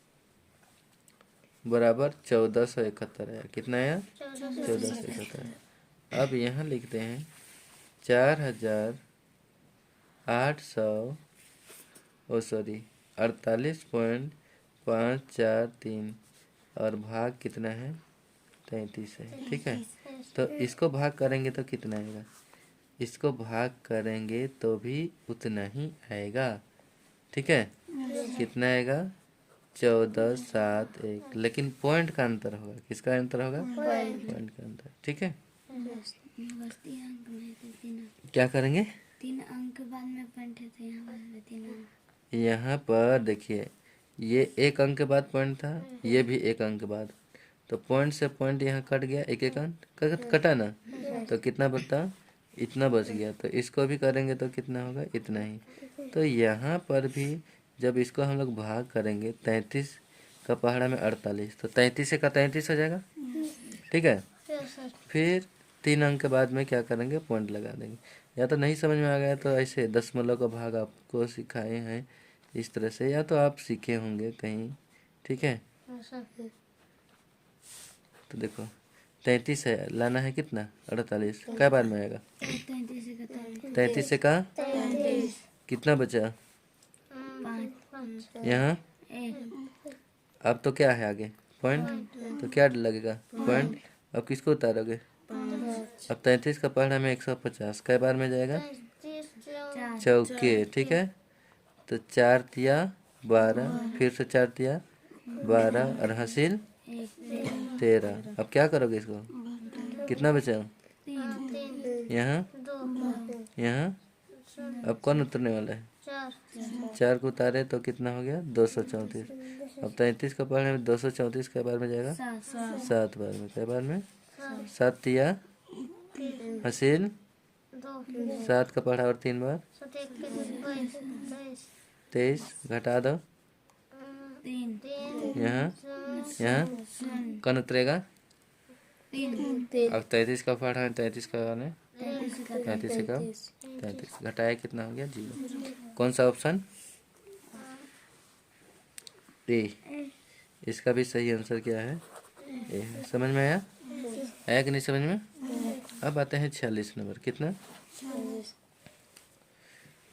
बराबर 1471 है। कितना है? 1471। अब यहाँ लिखते हैं 48.543 और भाग कितना है? 33 है। ठीक है, तो इसको भाग करेंगे तो कितना आएगा? इसको भाग करेंगे तो भी उतना ही आएगा। ठीक है, कितना आएगा? 14, 7, 1। लेकिन पॉइंट का अंतर होगा। किसका अंतर होगा? पॉइंट का अंतर। ठीक है, बस 3 अंक में थे 3 अंक। क्या करेंगे? 3 अंक के बाद में पॉइंट है तो यहाँ बाद में 3 अंक। यहाँ पर देखिए, ये 1 अंक के बाद पॉइंट था, ये भी 1 अंक के बाद, तो पॉइंट से पॉइंट यहाँ कट गया, 1 अंक कटा ना, तो कितना बचता? इतना बच गया। तो इसको भी करेंगे तो कितना होगा? इतना ही। तो यहाँ पर भी जब इसको हम लोग भाग करेंगे, 33 का पहाड़ा में 48, तो 33 का 33 हो जाएगा। ठीक है, यस सर। फिर 3 अंक के बाद में क्या करेंगे? पॉइंट लगा देंगे। या तो नहीं समझ में आ गया तो ऐसे दशमलव का भाग आपको सिखाए हैं इस तरह से, या तो आप सीखे होंगे कहीं। ठीक है, यस सर। तो देखो 33 है, लाना है कितना? 48। क्या बार में आएगा? 33 से का कितना बचा? 5 यहाँ 1 अब तो क्या है आगे? पॉइंट। तो क्या लगेगा? पॉइंट। अब किसको उतारोगे? अब 33 का पहाड़ा में 150 कै बार में जाएगा? 33 चौके। ठीक है, तो 4 तिया 12, फिर से 4 तिया 12 और हासिल 13। अब क्या करोगे इसको? कितना बचा? 3 यहाँ 2 यहाँ अब कौन उतरने वाला है? 4 4 को उतारे तो कितना हो गया? 234। अब 33 का पहाड़े में 234 कै बार में जाएगा? 7 बार में। कै बार में? 7 तिया हासिल 2 7 का पहाड़ा और 3 बार 23। घटा दो 3 यहाँ यहाँ कौन उतरेगा? अब 33 का पहाड़ा है, 33 का आने 33 का 33 घटाया कितना हो गया? 0। कौन सा ऑप्शन? ए। इसका भी सही आंसर क्या है? ए है। समझ में आया? आया कि नहीं समझ में? अब आते हैं 46 नंबर। कितना?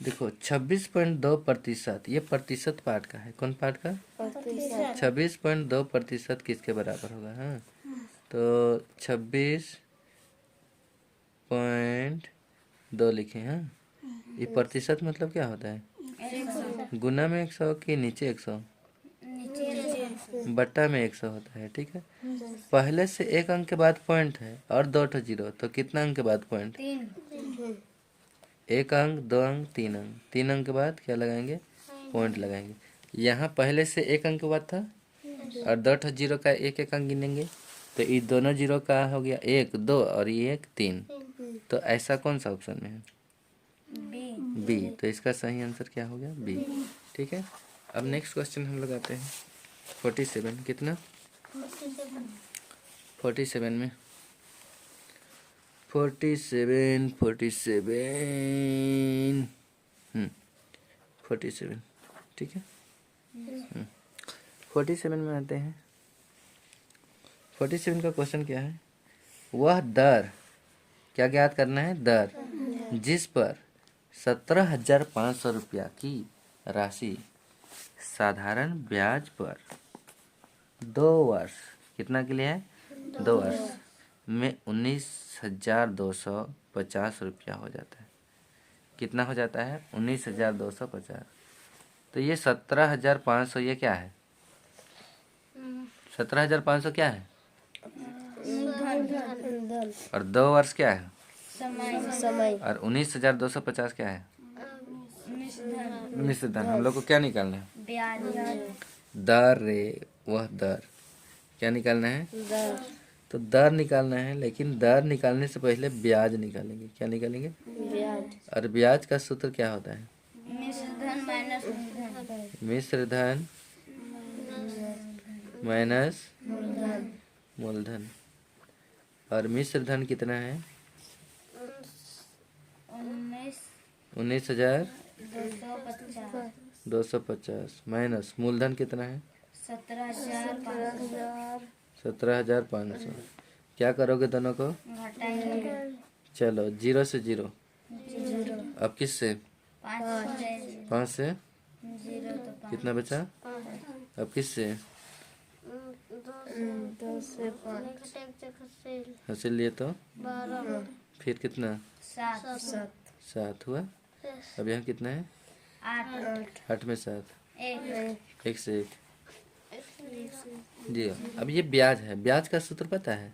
देखो 26.2%, ये प्रतिशत पार्ट का है। कौन पार्ट का? 26.2% किसके बराबर होगा? हाँ, तो 26.2 लिखे। हाँ, ये प्रतिशत मतलब क्या होता है? गुना में 100 कि नीचे 100? बट्टा में 100 होता है। ठीक है, पहले से 1 अंक के बाद पॉइंट है और 2 ठो जीरो, तो कितना अंक के बाद पॉइंट? 1 अंक, 2 अंक, 3 अंक। 3 अंक के बाद क्या लगाएंगे? पॉइंट लगाएंगे। यहाँ पहले से 1 अंक के बाद था और 2 ठो जीरो का 1 अंक गिनेंगे, तो ये दोनों जीरो का हो गया 1, 2 और ये 1, 3। तो ऐसा कौन सा ऑप्शन में है? बी। तो इसका सही आंसर क्या हो गया? बी। ठीक है, अब नेक्स्ट क्वेश्चन हम लोग आते हैं 47। कितना? 47 में 47 47। ठीक है, 47 में आते हैं। 47 का क्वेश्चन क्या है? वह दर, क्या ज्ञात करना है? दर जिस पर 17,500 रुपया की राशि साधारण ब्याज पर 2 वर्ष, कितना के लिए है? 2 वर्ष में 19,250 रुपया हो जाता है। कितना हो जाता है? 19,250। तो ये 17,500 ये क्या है? 17,500 क्या है? और 2 वर्ष क्या है? समय और 19,250 क्या है? मिश्र धन। हम लोग को क्या निकालना है? दर रे, वह दर क्या निकालना है? तो दर निकालना है, लेकिन दर निकालने से पहले ब्याज निकालेंगे। क्या निकालेंगे? और ब्याज का सूत्र क्या होता है? मिश्र धन माइनस मूलधन। और मिश्र धन कितना है? 19,250 माइनस मूलधन कितना है? 17,500। क्या करोगे दोनों को? चलो 0 से 0। अब किस से? 5 से कितना बचा? अब किस से? 2 से 5 हासिल लिए तो 12 फिर कितना 7 7 हुआ। अब यहाँ कितना है 8 8 में 7 1 1 से 1 जी। अब ये ब्याज है, ब्याज का सूत्र पता है?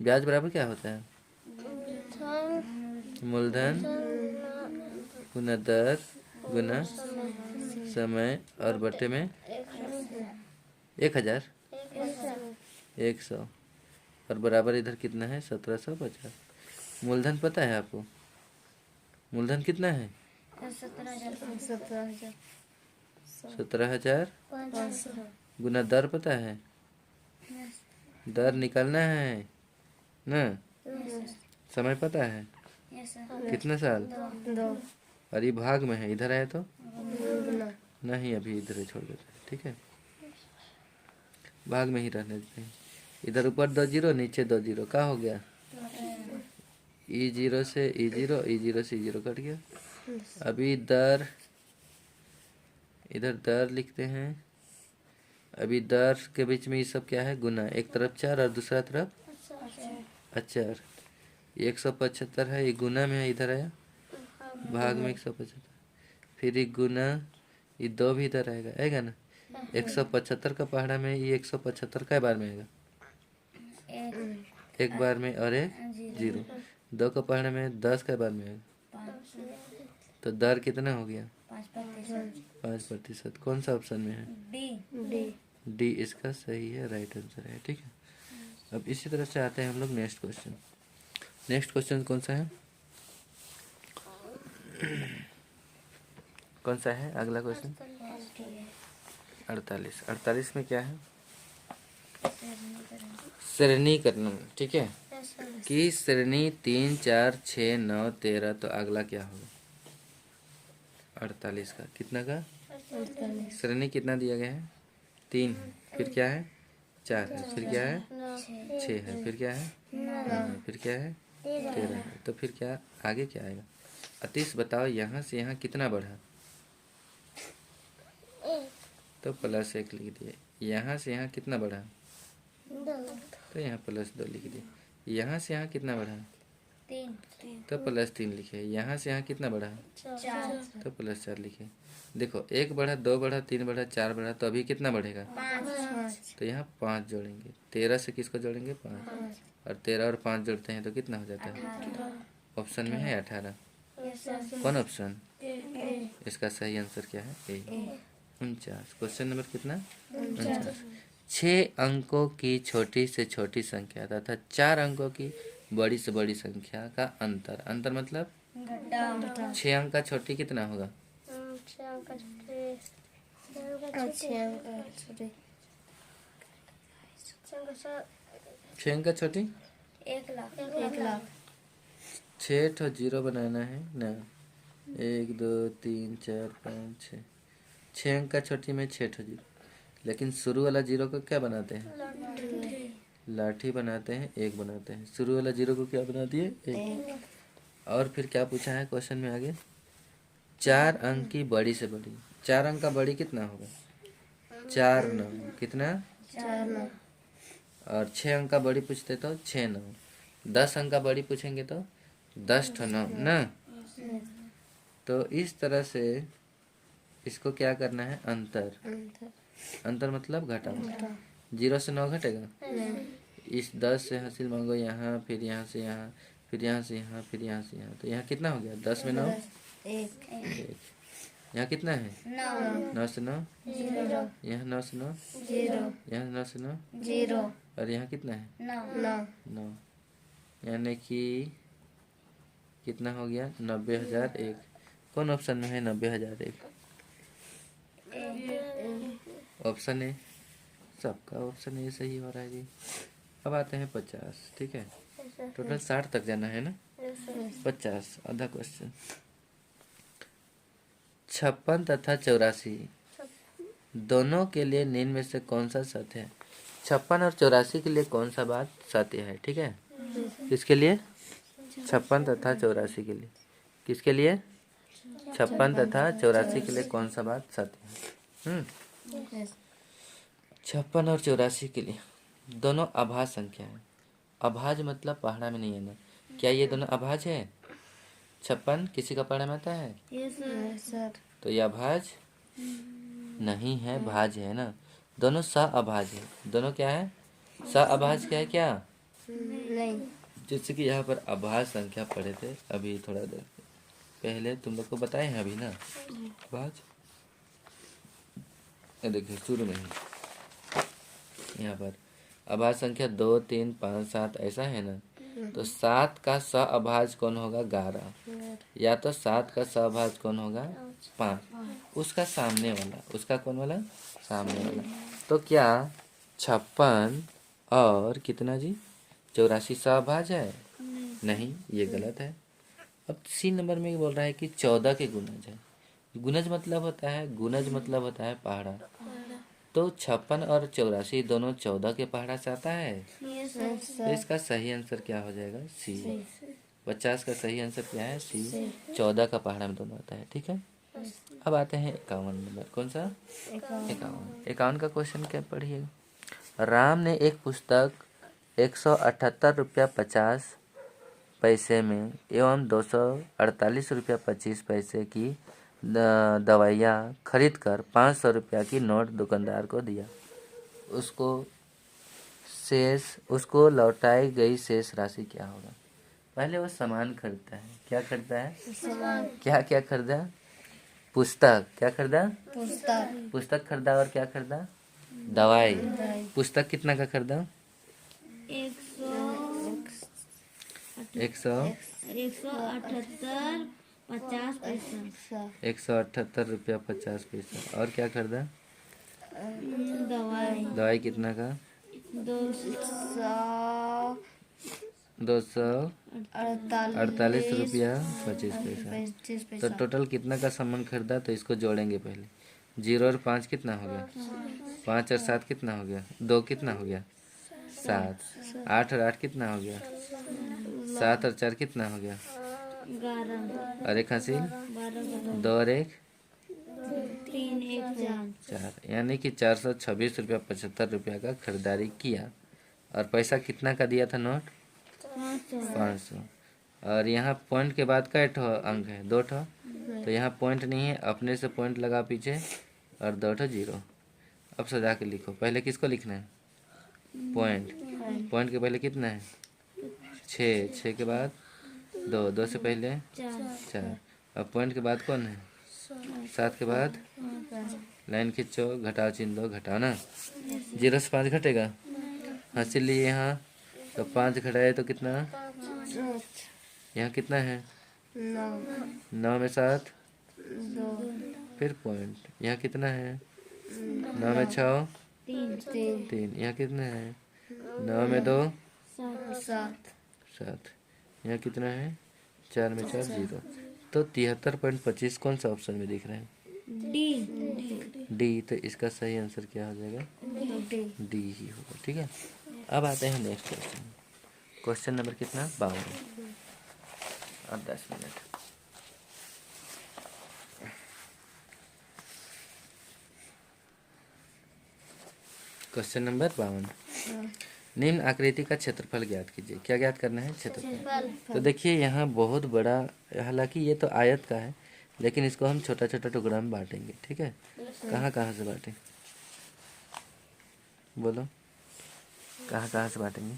ब्याज बराबर क्या होता है? मूलधन गुना दर गुना समय और बटे में 1000 100 और बराबर इधर कितना है 1750। मूलधन पता है आपको? मूलधन कितना है 17,000 गुना दर पता है? दर निकालना है ना। समय पता है कितना साल? 2 और ये भाग में है, इधर आए तो नहीं, अभी इधर ही छोड़ देते हैं, ठीक है। भाग में ही रहने देते हैं। इधर ऊपर 2 जीरो नीचे 2 जीरो, क्या हो गया E0 से E0 E0 से E0 कट गया। अभी दर, इधर दर लिखते हैं। अभी दर के बीच में ये सब क्या है गुना, एक तरफ 4 और दूसरा तरफ अचार। 175 है, ये गुना में है, इधर आया भाग में 175, फिर ये गुना, ये 2 भी इधर आएगा ना। 175 का पहाड़ा में ये 175 का बार में आएगा, एक बार में, और एक 0। 2 का पहाड़ा में 10 का बार में आएगा। तो दर कितना हो गया 5%। कौन सा ऑप्शन में है? डी इसका सही है, राइट आंसर है, ठीक है। अब इसी तरह से आते हैं हम लोग नेक्स्ट क्वेश्चन। नेक्स्ट क्वेश्चन कौन सा है? कौन सा है अगला क्वेश्चन? 48 में क्या है? श्रेणीकरण, ठीक है। कि श्रेणी 3 4 6 9 13, तो अगला क्या होगा 48 का? कितना का? श्रेणी कितना दिया गया है? 3, फिर क्या है 4 है, फिर क्या है 6 है, फिर क्या है 9 है, फिर क्या है 13 है। तो फिर क्या आगे क्या आएगा? अतीश बताओ, यहाँ से यहाँ कितना बढ़ा? तो +1 लिख दिए। यहाँ से यहाँ कितना बढ़ा? तो यहाँ +2 लिख दिए। यहाँ से यहाँ कितना बढ़ा? 3 तो +3 लिखे। यहाँ से यहाँ कितना बढ़ा? 4 तो +4 लिखे। देखो 1 बढ़ा, 2 बढ़ा, 3 बढ़ा, 4 बढ़ा, तो अभी कितना बढ़ेगा? 5 तो यहाँ 5 जोड़ेंगे। 13 से किसको जोड़ेंगे? 5। और 13 और 5 जोड़ते हैं तो कितना हो जाता है? ऑप्शन में है 18। कौन ऑप्शन? इसका सही आंसर क्या है? ए 49। क्वेश्चन नंबर कितना? 49। 6 अंकों की छोटी से छोटी संख्या तथा 4 अंकों की बड़ी से बड़ी संख्या का अंतर। अंतर मतलब 6 अंक का छोटी कितना होगा? 6 अंक का छोटी 1 लाख 6 ठो जीरो बनाना है ना। 1 2 3 4 5 6। 6 अंक का छोटी में 6 ठो जीरो, लेकिन शुरू वाला जीरो को क्या बनाते हैं? लाठी बनाते हैं, 1 बनाते हैं। शुरू वाला जीरो को क्या बनाती है? 1। और फिर क्या पूछा है क्वेश्चन में आगे? 4 अंक की बड़ी से बड़ी। 4 अंक का बड़ी कितना होगा? 4 9 कितना? 4 और 6 अंक का बड़ी पूछते तो 6 9। 10 अंक का बड़ी पूछेंगे तो 10 ठो 9 ना। तो इस तरह से इसको क्या करना है? अंतर। अंतर मतलब घटाओ। 0 से 9 घटेगा। इस 10 से हासिल मांगो यहाँ, फिर यहाँ से यहाँ, फिर यहाँ से यहाँ, फिर यहाँ से यहाँ, तो यहाँ कितना हो गया? 10 में 9 1। यहाँ कितना है? 9 से 9 यहाँ 9 से 9 यहाँ 9 से 9 और यहाँ कितना है? 9। यानी कि कितना हो गया? 90,001। कौन ऑप्शन में है 90,001? ऑप्शन है, सबका ऑप्शन ये सही हो रहा है जी। अब आते हैं 50, ठीक है। टोटल 60 तक जाना है ना। 50 आधा क्वेश्चन। 56 तथा 84 दोनों के लिए निम्न में से कौन सा सत्य है? 56 और 84 के लिए कौन सा बात सत्य है? ठीक है, किसके लिए? 56 तथा 84 के लिए। किसके लिए? 56 तथा 84 के लिए कौन सा बात सत्य है? 56 और 84 के लिए दोनों अभाज्य संख्या है। अभाज्य मतलब पहाड़ा में नहीं आना। क्या ये दोनों अभाज्य है? 56 किसी का पहाड़ा में आता है? Yes sir. तो ये अभाज्य नहीं है, भाज्य है ना। दोनों सअभाज्य है। दोनों क्या है? सअभाज्य क्या है? क्या नहीं। जैसे कि यहाँ पर अभाज्य संख्या पढ़े थे अभी थोड़ा देर पहले, तुम लोग को बताए हैं अभी ना अभाज्य। ये देखिए शुरू में ही यहाँ पर अभाज्य संख्या 2, 3, 5, 7 ऐसा है ना। तो 7 का सअभाज्य कौन होगा? 11। या तो 7 का सअभाज्य कौन होगा? 5। उसका सामने वाला, उसका कौन वाला? सामने वाला। तो क्या 56 और कितना जी 84 सअभाज्य है? नहीं, ये गलत है। अब सी नंबर में बोल रहा है कि 14 के गुणज है। गुणज मतलब होता है पहाड़ा। तो 56 और 84 दोनों 14 के पहाड़ा से आता है। यस तो इसका सही आंसर क्या हो जाएगा? सी। 50 का सही आंसर क्या है? सी। 14 का पहाड़ा में दोनों आता है। ठीक है, अब आते हैं 51 नंबर। कौन सा? 51 का क्वेश्चन क्या पढ़िए। राम ने एक पुस्तक 178 रुपया 50 पैसे में एवं 248 रुपया 25 पैसे की दवाइयाँ खरीद कर 500 रुपया की नोट दुकानदार को दिया। उसको लौटाई गई शेष राशि क्या होगा? पहले वो सामान खरीदता है। क्या खरीदता है? सामान। क्या खरीदा? पुस्तक। क्या खरीदा? पुस्तक खरीदा। और क्या खरीदा? दवाई। पुस्तक कितना का खरीदा? 178 रुपया 50 पैसा। और क्या खरीदा? दवाई कितना का? 248 रुपया 25 पैसा। तो टोटल कितना का सामान खरीदा? तो इसको जोड़ेंगे पहले। 0 और 5 कितना हो गया? 5 और 7 कितना हो गया? 2 कितना हो गया? 7। 8 और 8 कितना हो गया? 7 और 4 कितना हो गया? 11। और एक हंसी 2 और 1 3, 1, 4, यानी कि 426 रुपया 75 रुपया का खरीदारी किया। और पैसा कितना का दिया था नोट? 500। और यहाँ पॉइंट के बाद का ठो अंक है? 2 ठो। तो यहाँ पॉइंट नहीं है, अपने से पॉइंट लगा पीछे और 2 ठो 0। अब सजा के लिखो। पहले किसको लिखना है? पॉइंट। पॉइंट के पहले कितना है? 6। 6 के बाद 2। 2 से पहले 4। अब पॉइंट के बाद कौन है? 7 के बाद लाइन खींचो, घटाओ चिन्ह दो, घटाओ ना। 0 से 5 घटेगा। हंसी लिए यहाँ तो 5 घटाए तो कितना? यहाँ कितना है? 9 में 7 फिर पॉइंट। यहाँ कितना है? 9 में 6 3। यहाँ कितना है? 9 में 2 7। यहाँ कितना है? 4 में 4 0। तो 73.25 कौन सा ऑप्शन में दिख रहा है? डी। तो इसका सही आंसर क्या हो जाएगा? डी ही होगा। ठीक है, अब आते हैं नेक्स्ट क्वेश्चन। क्वेश्चन नंबर कितना? 52। अब 10 मिनट। Question number 52। निम्न आकृति का क्षेत्रफल ज्ञात कीजिए। क्या ज्ञात करना है? क्षेत्रफल। तो देखिए यहाँ बहुत बड़ा, हालांकि ये तो आयत का है, लेकिन इसको हम छोटा छोटा टुकड़ा में बांटेंगे। ठीक है, कहाँ कहाँ से बांटें? बोलो, कहाँ कहाँ से बांटेंगे?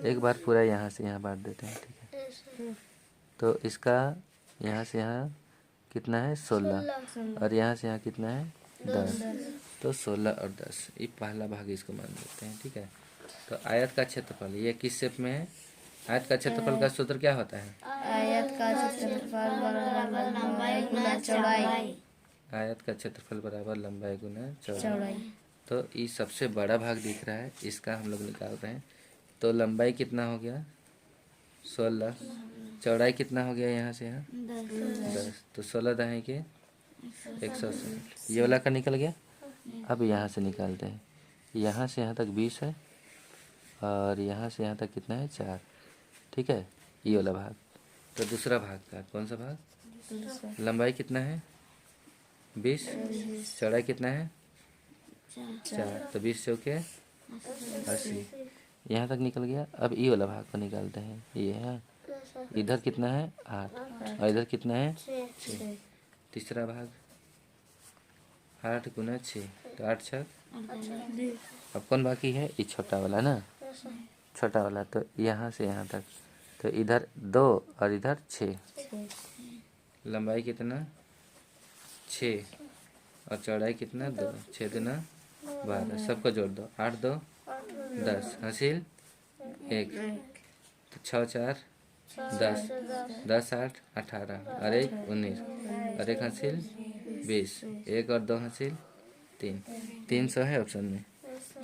एक बार पूरा यहाँ से यहाँ बांट देते हैं। ठीक है, तो इसका यहाँ से यहाँ कितना है? 16। और यहाँ से यहाँ कितना है? 10। तो 16 और 10 ये पहला भाग इसको मान लेते हैं। ठीक है, तो आयत का क्षेत्रफल ये किस शेप में है? आयत का क्षेत्रफल का सूत्र क्या होता है? आयत का क्षेत्रफल बराबर लंबाई गुना चौड़ाई। आयत का क्षेत्रफल बराबर लंबाई गुना चौड़ाई। तो ये सबसे बड़ा भाग दिख रहा है, इसका हम लोग निकाल रहे हैं। तो लंबाई कितना हो गया? 16। चौड़ाई कितना हो गया? यहाँ से यहाँ 10। तो 16 दाएँ के 160। ये वाला का निकल गया। अब यहाँ से निकालते हैं। यहाँ से यहाँ तक 20 है और यहाँ से यहाँ तक कितना है? 4। ठीक है, ये वाला भाग। तो दूसरा भाग का कौन सा भाग? लंबाई कितना है? 20। चौड़ाई कितना है? 4, तो 20 चौके 80। यहाँ तक निकल गया। अब ये वाला भाग को निकालते हैं। ये है, इधर कितना है 8 और इधर कितना है 6। तीसरा भाग 8 गुना 6, तो 8 छक। अब कौन बाकी है? ये छोटा वाला ना, छोटा वाला। तो यहाँ से यहाँ तक, तो इधर 2 और इधर 6। लंबाई कितना 6 और चौड़ाई कितना 2। 6 दूना 12, सबको जोड़ दो। 8 2 10, हासिल 1, तो 6 4 10, 10 8 18 और 1 19 और 1 हासिल 20, 1 और 2 हासिल 3। 300 है ऑप्शन में,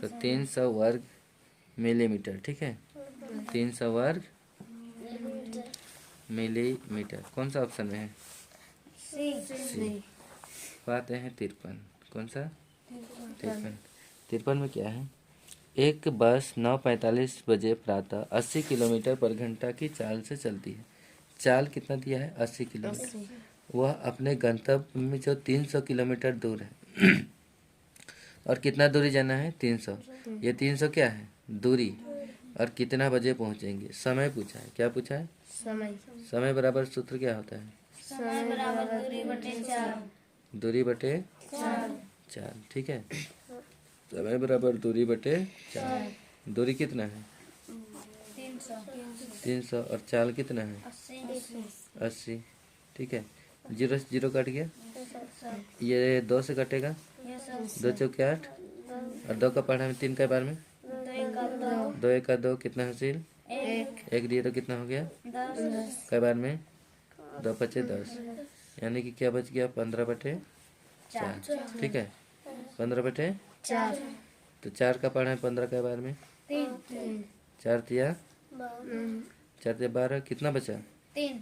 तो 300 वर्ग मिलीमीटर। ठीक है, 300 वर्ग मिलीमीटर। कौन सा ऑप्शन में है? सी। बात है 53। कौन सा? 53। 53 में क्या है? एक बस 9:45 बजे प्रातः 80 किलोमीटर पर घंटा की चाल से चलती है। चाल कितना दिया है? 80 किलोमीटर। वह अपने गंतव्य में जो 300 किलोमीटर दूर है और कितना दूरी जाना है? 300। ये 300 क्या है? दूरी। और कितना बजे पहुंचेंगे? समय पूछा है। क्या पूछा है? समय बराबर सूत्र क्या होता है? दूरी बटे 4। ठीक है, समय बराबर दूरी बटे 4। दूरी कितना है? 300 और चाल कितना है? 80। ठीक है, 0 से 0 कट गया। ये 2 से कटेगा, 2 चौके 8 और 2 का पढ़ा में 3 के बार में 2 1 का 2, कितना हासिल 1 दिए तो कितना हो गया कई बार में 2 5 10, यानी कि क्या बच गया 15/4। ठीक है, 15/4। तो 4 का पढ़ा है 15 के बार में 4 तिया 12, कितना बचा 3।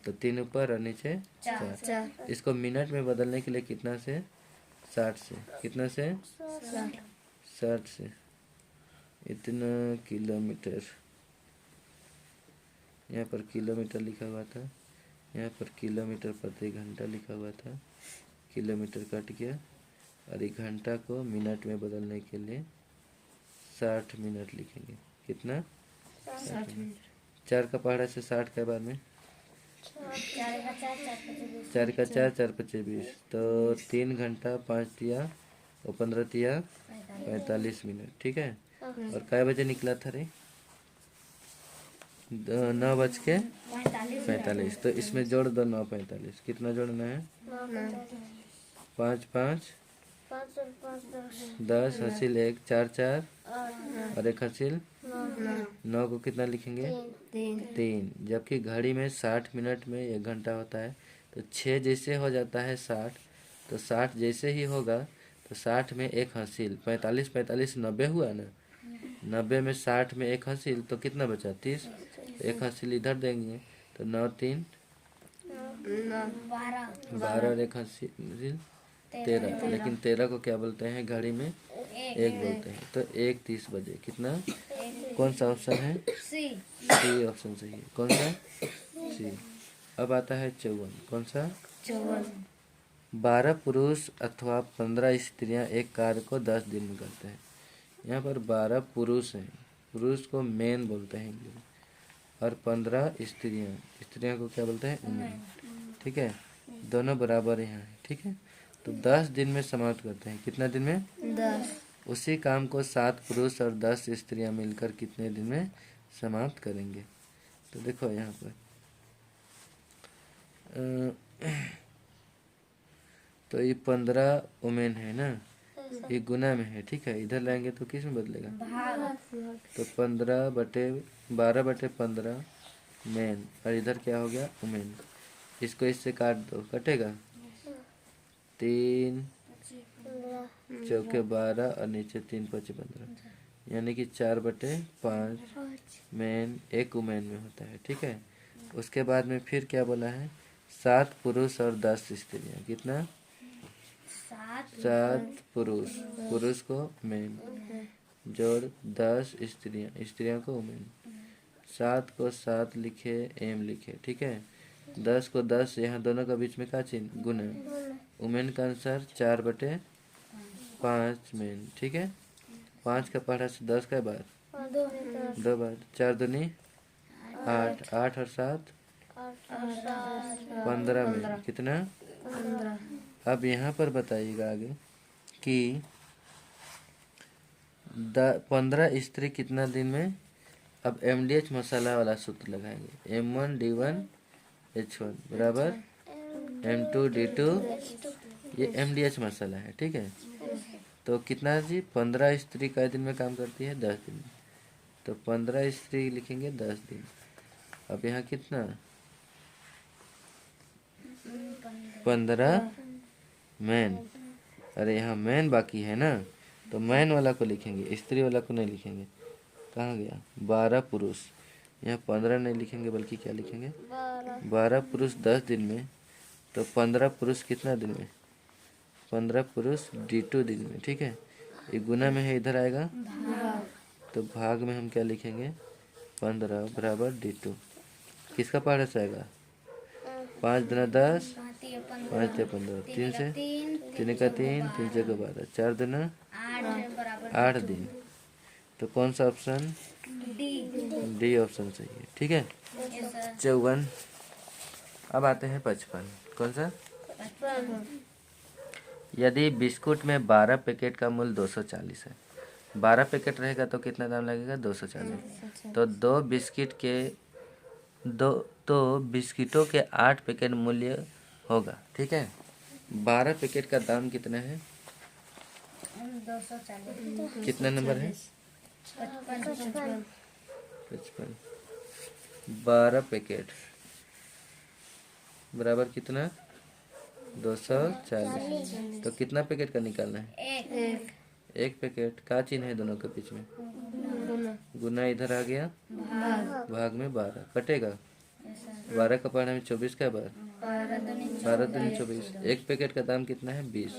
तो 3 ऊपर और नीचे 4। इसको मिनट में बदलने के लिए कितना से 60 से, कितना से 60 से। इतना किलोमीटर, यहाँ पर किलोमीटर लिखा हुआ था, यहाँ पर किलोमीटर प्रति घंटा लिखा हुआ था। किलोमीटर कट गया और एक घंटा को मिनट में बदलने के लिए 60 मिनट लिखेंगे। कितना 60 मिनट। 4 का पहाड़ा से 60 के बाद में 4 का 4 4 5 20, तो 3 घंटा 5 तिया और 15 तिया 45 मिनट। ठीक है, और कै बजे निकला था रे? 9:45। तो इसमें जोड़ दो 9:45। कितना जोड़ना है? 5 5 10 हासिल 1, 4 4 और 1 हासिल 9 को कितना लिखेंगे? 3। जबकि घड़ी में 60 मिनट में 1 घंटा होता है, तो 6 जैसे हो जाता है 60, तो 60 जैसे ही होगा तो 60 में 1 हासिल 45 45 90 हुआ ना, 90 में 60 में 1 हासिल तो कितना बचा 30। 1 हासिल इधर देंगे तो 9 3 12 और 1 हासिल 13। लेकिन 13 को क्या बोलते हैं घड़ी में? 1 बोलते हैं। तो 1 30 बजे। कितना? कौन सा ऑप्शन है? सी ऑप्शन सही है। कौन सा? सी। अब आता है 54। कौन सा? 12 पुरुष अथवा 15 स्त्रियां एक कार्य को 10 दिन में करते हैं। यहाँ पर 12 पुरुष हैं, पुरुष को मेन बोलते हैं इंग्लिश में, और 15 स्त्रियां को क्या बोलते हैं? वुमेन। ठीक है, दोनों बराबर यहाँ है। ठीक है, तो 10 दिन में समाप्त करते हैं। कितना दिन में? 10। उसी काम को 7 पुरुष और 10 स्त्रियां मिलकर कितने दिन में समाप्त करेंगे? तो देखो यहाँ पर तो ये 15 वुमेन है ना, ये गुना में है। ठीक है, इधर लाएंगे तो किस में बदलेगा? तो 12/15 मैन, और इधर क्या हो गया? वुमेन। इसको इससे काट दो, कटेगा 3 चौके 12 और नीचे 3 5 15, यानी कि 4/5 मैन 1 वुमेन में होता है। ठीक है, उसके बाद में फिर क्या बोला है? 7 पुरुष और 10 स्त्रियां। कितना? 7 पुरुष, पुरुष को मैन, जोड़ 10 स्त्रियां को वुमेन। 7 को 7 लिखे, एम लिखे। ठीक है, 10 को 10, यहाँ दोनों का बीच में का चिन्ह? गुना। वुमेन का आंसर 4/5 5 मेन, ठीक है। 5 का पहाड़ा से 10 का बार 2 बार, 4 दूनी 8, 8 और 7 15 में कितना। अब यहाँ पर बताइएगा आगे कि 15 स्त्री कितना दिन में। अब MDH मसाला वाला सूत्र लगाएंगे, M1D1H1 बराबर M2D2, ये MDH मसाला है, ठीक है। तो कितना जी, 15 स्त्री कई दिन में काम करती है, 10 दिन में। तो 15 स्त्री लिखेंगे 10 दिन। अब यहाँ कितना, 15 मैन। अरे यहाँ मैन बाकी है ना, तो मैन वाला को लिखेंगे, स्त्री वाला को नहीं लिखेंगे। कहाँ गया, 12 पुरुष। यहाँ 15 नहीं लिखेंगे बल्कि क्या लिखेंगे, 12 पुरुष 10 दिन में। तो 15 पुरुष कितना दिन में, 15 पुरुष D2 दिन में, ठीक है। ये गुना में है, इधर आएगा तो भाग में हम क्या लिखेंगे, 15 बराबर D2। किसका पहाड़ा से आएगा, 5 दूना 10, 5 से 15, 3 से 3 का 3, 3 से 12, 4 दूना 8 दिन। तो कौन सा ऑप्शन, डी ऑप्शन सही है, ठीक है। 54। अब आते हैं 55। कौन सा, यदि बिस्कुट में 12 पैकेट का मूल्य 240 है, 12 पैकेट रहेगा तो कितना दाम लगेगा, 240। तो दो बिस्किटों के 8 पैकेट मूल्य होगा, ठीक है। 12 पैकेट का दाम कितना है, 240। कितना नंबर है, 55। 12 पैकेट बराबर कितना, 240। तो कितना पैकेट का निकालना है, एक पैकेट। का चिन्ह है दोनों के बीच में, गुना इधर आ गया, भाग में 12 कटेगा। 12 का पहाड़ा में 24 का बार, 12 दूनी 24। एक पैकेट का दाम कितना है, 20।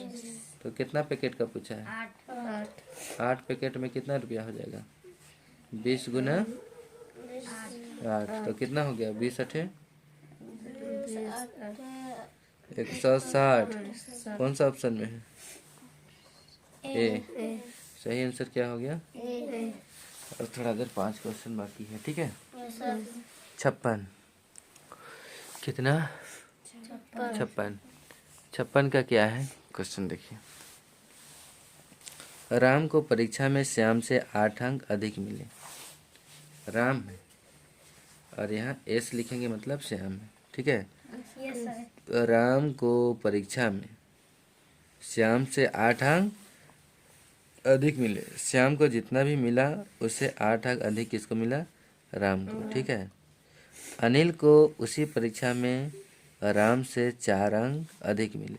तो कितना पैकेट का पूछा है, 8 पैकेट में कितना रुपया हो जाएगा, 20 गुना 8। तो कितना हो गया, 20 अठे 160। कौन सा ऑप्शन में है, ए। सही आंसर क्या हो गया। और थोड़ा देर 5 क्वेश्चन बाकी है, ठीक है। 56 कितना, 56 का क्या है क्वेश्चन देखिए। राम को परीक्षा में श्याम से 8 अंक अधिक मिले। राम है और यहाँ S लिखेंगे मतलब श्याम है, ठीक है। तो राम को परीक्षा में श्याम से 8 अंक अधिक मिले। श्याम को जितना भी मिला उससे 8 अंक अधिक किसको मिला, राम को, ठीक है। अनिल को उसी परीक्षा में राम से 4 अंक अधिक मिले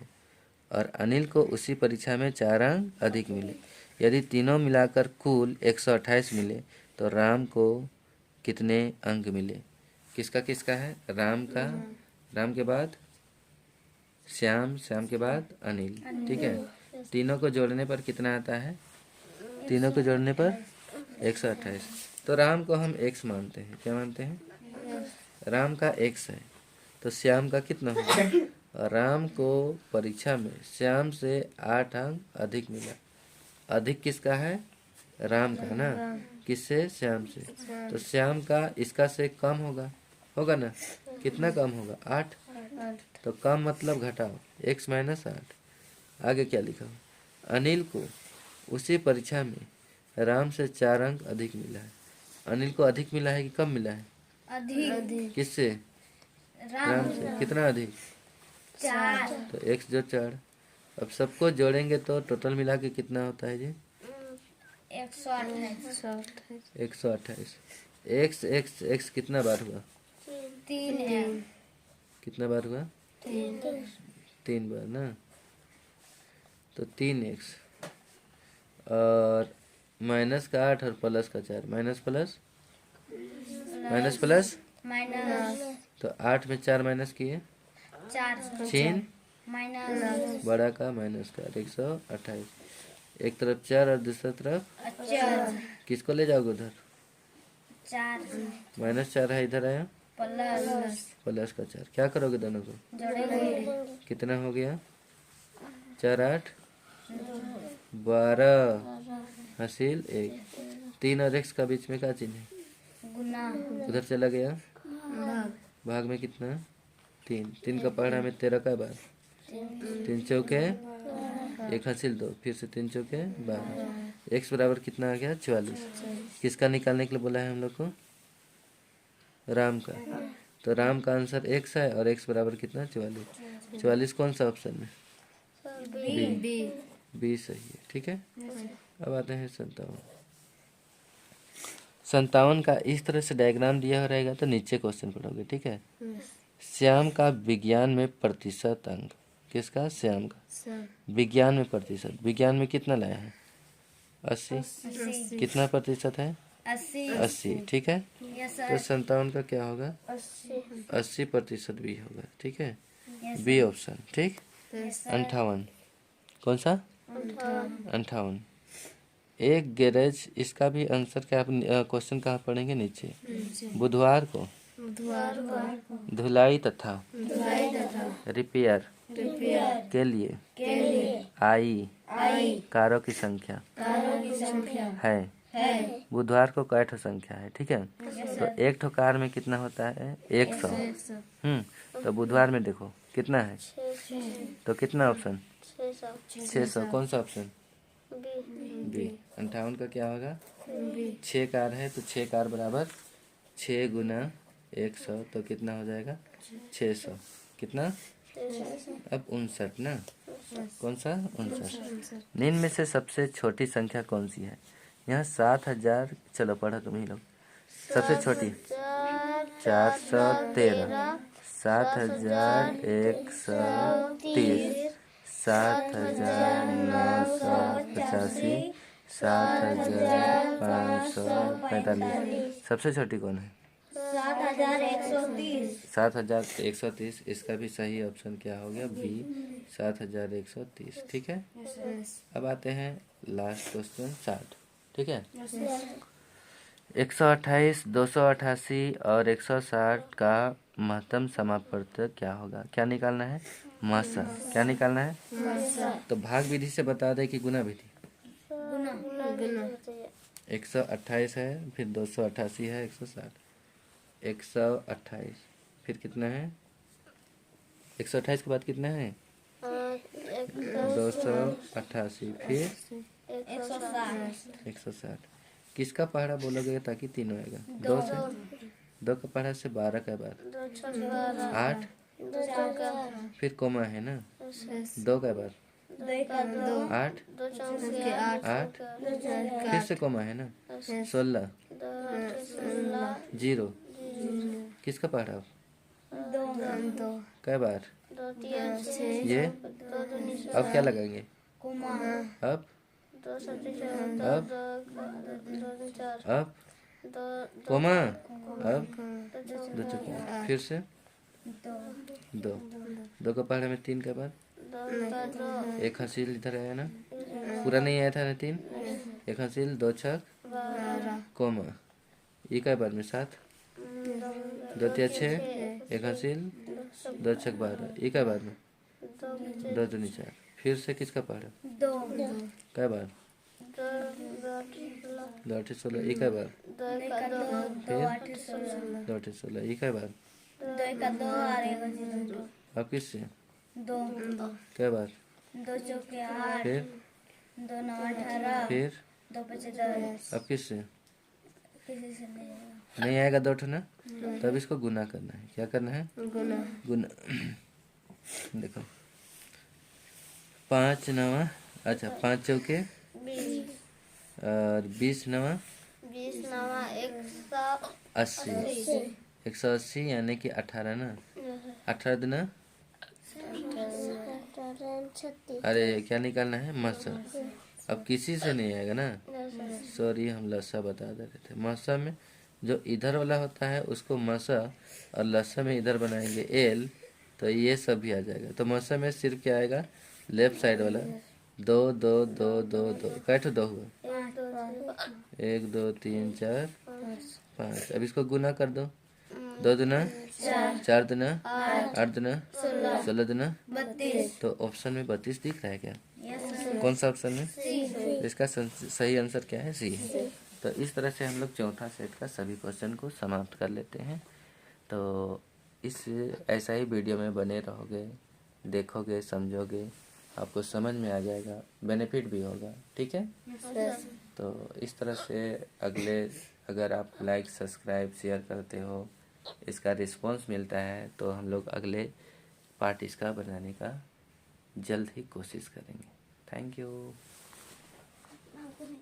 और अनिल को उसी परीक्षा में 4 अंक अधिक मिले। यदि तीनों मिलाकर कुल 128 मिले तो राम को कितने अंक मिले। किसका किसका है, राम का, राम के बाद श्याम, श्याम के बाद अनिल, ठीक है। तीनों को जोड़ने पर कितना आता है, तीनों को जोड़ने पर 128। तो राम को हम x मानते हैं, क्या मानते हैं, राम का x है। तो श्याम का कितना होगा, राम को परीक्षा में श्याम से 8 अंक अधिक मिला। अधिक किसका है, राम का ना, किससे, श्याम से। तो श्याम का इसका से कम होगा, होगा ना, कितना कम होगा, 8। तो कम मतलब घटाओ, x माइनस 8। आगे क्या लिखा, अनिल को उसी परीक्षा में राम से 4 अंक अधिक मिला है। अनिल को अधिक मिला है कि कम मिला है, अधिक। किससे, राम से। कितना अधिक, 4। तो x जो 4। अब सबको जोड़ेंगे तो टोटल मिला के कितना होता है जी, 128। x कितना बार हुआ, 3 है। कितना बार हुआ, 3 बार ना। तो 3x और माइनस का 8 और प्लस का 4, minus plus minus plus minus. तो 8 में 4 माइनस किए, 4 छीन माइनस बड़ा का माइनस का 128। एक तरफ 4 और दूसरा तरफ 4। किसको ले जाओगे उधर, 4 -4 है, इधर आया प्लस प्लस का 4। क्या करोगे दोनों को, जोड़ेंगे, कितना हो गया, 4 8 12 हासिल 1। 3 और x का बीच में क्या चिन्ह है? गुना। उधर चला गया, भाग भाग में कितना? 3। 3 का पहाड़ा में 13 का बार, 3 चौके 1 हासिल 2, फिर से 3 चौके 12। x बराबर कितना आ गया? 44। किसका निकालने के लिए बोला है हम लोग को? राम का। तो राम का आंसर x है और x बराबर कितना? 44। 44 कौन सा ऑप्शन में? बी बी सही है। ठीक है, अब आते हैं 57। 57 का इस तरह से डायग्राम दिया रहेगा तो नीचे क्वेश्चन पढ़ोगे। ठीक है, श्याम का विज्ञान में प्रतिशत अंक। किसका? श्याम का। विज्ञान में प्रतिशत, विज्ञान में कितना लाया है? 80। कितना प्रतिशत है? 80। ठीक है, तो 57 का क्या होगा? 80% बी होगा। ठीक है, बी ऑप्शन। ठीक। 58 कौन सा? 58 एक गैरेज, इसका भी आंसर क्या क्वेश्चन कहाँ पढ़ेंगे? नीचे। बुधवार को धुलाई तथा रिपेयर के लिए आई कारों की संख्या है। बुधवार को कै ठो संख्या है? ठीक है, तो एक ठो कार में कितना होता है? 100। तो बुधवार में देखो कितना है, तो कितना ऑप्शन? 600। कौन सा ऑप्शन? बी। 58 का क्या होगा? 6 कार है तो 6 कार बराबर 6 गुना 100, तो कितना हो जाएगा? 600। कितना? अब 59 ना। कौन सा? 59। निम्न में से सबसे छोटी संख्या कौन सी है? यहाँ 7000, चलो पढ़ो तुम ही लोग। सबसे छोटी 413, 7130, 7985, 7545। सबसे छोटी कौन है? 7130। इसका भी सही ऑप्शन क्या हो गया? बी, 7130। ठीक है, अब आते हैं लास्ट क्वेश्चन 60। ठीक है, 128, 288 और 160 का महत्तम समापवर्तक क्या होगा? क्या निकालना है? महत्तम। क्या निकालना है? तो भाग विधि से बता दे कि गुना विधि? 128 है, फिर 288 है, 160। 128 फिर कितना है? 128 के बाद कितना है? 288 फिर 160। किसका पहाड़ा बोलोगे ताकि तीनों आएगा? 2 से 2 का पहाड़ा से 12 का बाद 8, फिर कोमा है ना, 2 का बाद 8, 8 फिर से कोमा है ना, 16 0। किसका पहाड़ा? कै बार? ये अब क्या लगाएंगे? अब कोमा, अब 2 चौके, फिर से 2 का पहाड़ा में 3 का बाद 1 हासिल इधर आया ना, पूरा नहीं आया था ना 3, 1 हासिल 2 छक कोमा, ये का बार में 7, 2 तिया 6, 1 हासिल 2 छक 12, ये का बार में 2 दूनी 4, फिर से किसका पहाड़ा? कै बार? 2 8 16, ये कै बार? फिर 2 8 16, ये कै बार? अब किससे? कै बार? फिर 10। अब किससे? नहीं आएगा 2 ना, तब इसको गुना करना है। क्या करना है? गुना। देखो 5 नवा, अच्छा 5 चौके और 20 नवा 80, 180 यानी कि 18 ना, 18 दुना, अरे क्या निकालना है? मसा। अब किसी से नहीं आएगा ना, सॉरी हम लस्सा बता दे रहे थे। मसा में जो इधर वाला होता है उसको मसा, और लस्सा में इधर बनाएंगे एल, तो ये सब भी आ जाएगा। तो मसा में सिर्फ क्या आएगा? लेफ्ट साइड वाला 2 2 2 2 2, कैठो 2 हुआ? 1 2 3 4 5। अब इसको गुना कर दो, 2 दुना 4 दुना 8 दुना 16 दुना, तो ऑप्शन में 32 दिख रहा है क्या? कौन सा ऑप्शन में? जिसका सही आंसर क्या है? सी है। तो इस तरह से हम लोग चौथा सेट का सभी क्वेश्चन को समाप्त कर लेते हैं। तो इस ऐसा ही वीडियो में बने रहोगे, देखोगे, समझोगे, आपको समझ में आ जाएगा, बेनिफिट भी होगा। ठीक है? तो इस तरह से अगर आप लाइक, सब्सक्राइब, शेयर करते हो, इसका रिस्पांस मिलता है, तो हम लोग अगले पार्ट इसका बनाने का जल्द ही कोशिश करेंगे। Thank you.